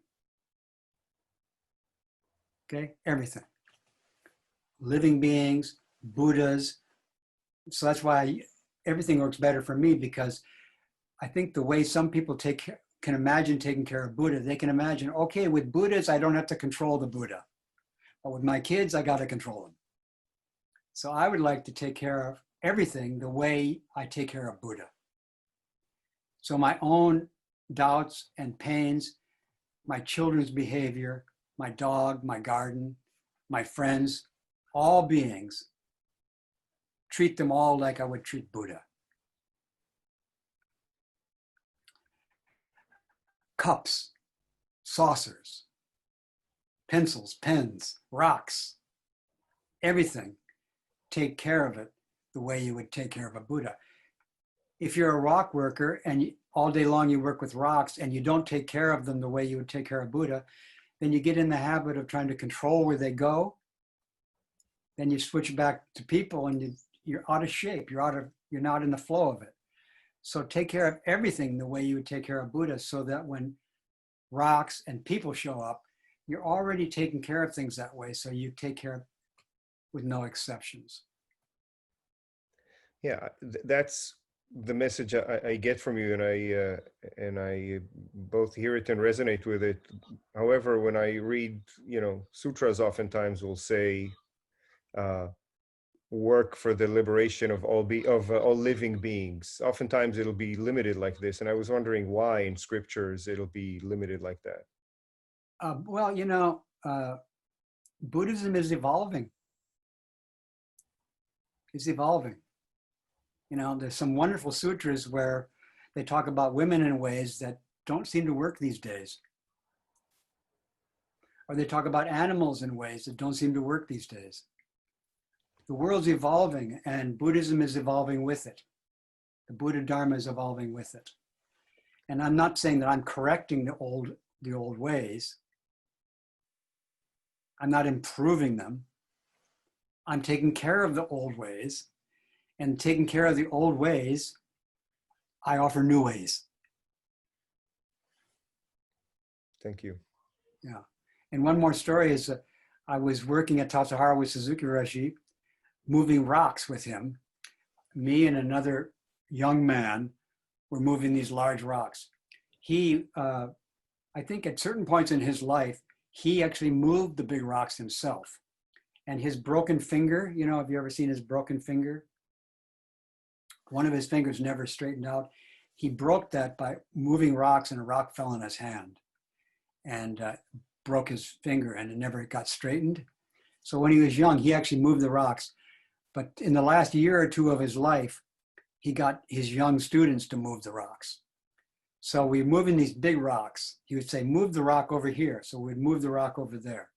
Okay, everything. Living beings, Buddhas. So that's why everything works better for me, because I think the way some people can imagine taking care of Buddha, they can imagine, okay, with Buddhas, I don't have to control the Buddha. But with my kids, I got to control them. So I would like to take care of everything the way I take care of Buddha. So my own doubts and pains, my children's behavior, my dog, my garden, my friends, all beings, treat them all like I would treat Buddha. Cups, saucers, pencils, pens, rocks, everything, take care of it the way you would take care of a Buddha. If you're a rock worker and all day long you work with rocks and you don't take care of them the way you would take care of Buddha, then you get in the habit of trying to control where they go. Then you switch back to people and you're out of shape. You're not in the flow of it. So take care of everything the way you would take care of Buddha, so that when rocks and people show up, you're already taking care of things that way. So you take care with no exceptions. yeah, that's the message I get from you, and I both hear it and resonate with it. However, when I read, you know, sutras, oftentimes will say, work for the liberation of all living beings. Oftentimes it'll be limited like this, and I was wondering why in scriptures it'll be limited like that. Well, you know, Buddhism is evolving. It's evolving. You know, there's some wonderful sutras where they talk about women in ways that don't seem to work these days. Or they talk about animals in ways that don't seem to work these days. The world's evolving and Buddhism is evolving with it. The Buddha Dharma is evolving with it. And I'm not saying that I'm correcting the old ways. I'm not improving them. I'm taking care of the old ways. And taking care of the old ways, I offer new ways. Thank you. Yeah. And one more story is I was working at Tatsujara with Suzuki Roshi, moving rocks with him. Me and another young man were moving these large rocks. He, I think at certain points in his life, he actually moved the big rocks himself. And his broken finger, you know, have you ever seen his broken finger? One of his fingers never straightened out. He broke that by moving rocks, and a rock fell in his hand and broke his finger, and it never got straightened. So when he was young, he actually moved the rocks. But in the last year or two of his life, he got his young students to move the rocks. So we move in these big rocks. He would say, move the rock over here. So we'd move the rock over there.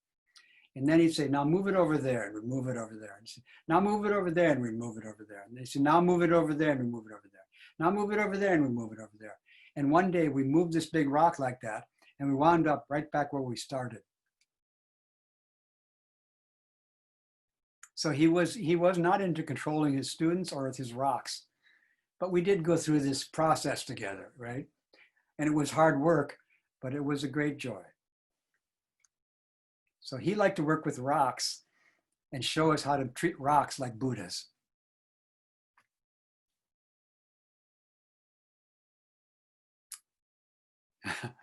And then he'd say, now move it over there, and we'd move it over there. And say, now move it over there, and we'd move it over there. And they said, now move it over there, and we move it over there. Now move it over there, and we move it over there. And one day we moved this big rock like that, and we wound up right back where we started. So he was not into controlling his students or his rocks, but we did go through this process together, right? And it was hard work, but it was a great joy. So he liked to work with rocks and show us how to treat rocks like Buddhas.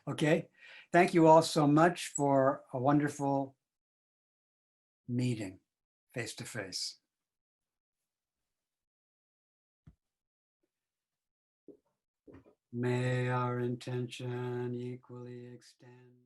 Okay, thank you all so much for a wonderful meeting face to face. May our intention equally extend.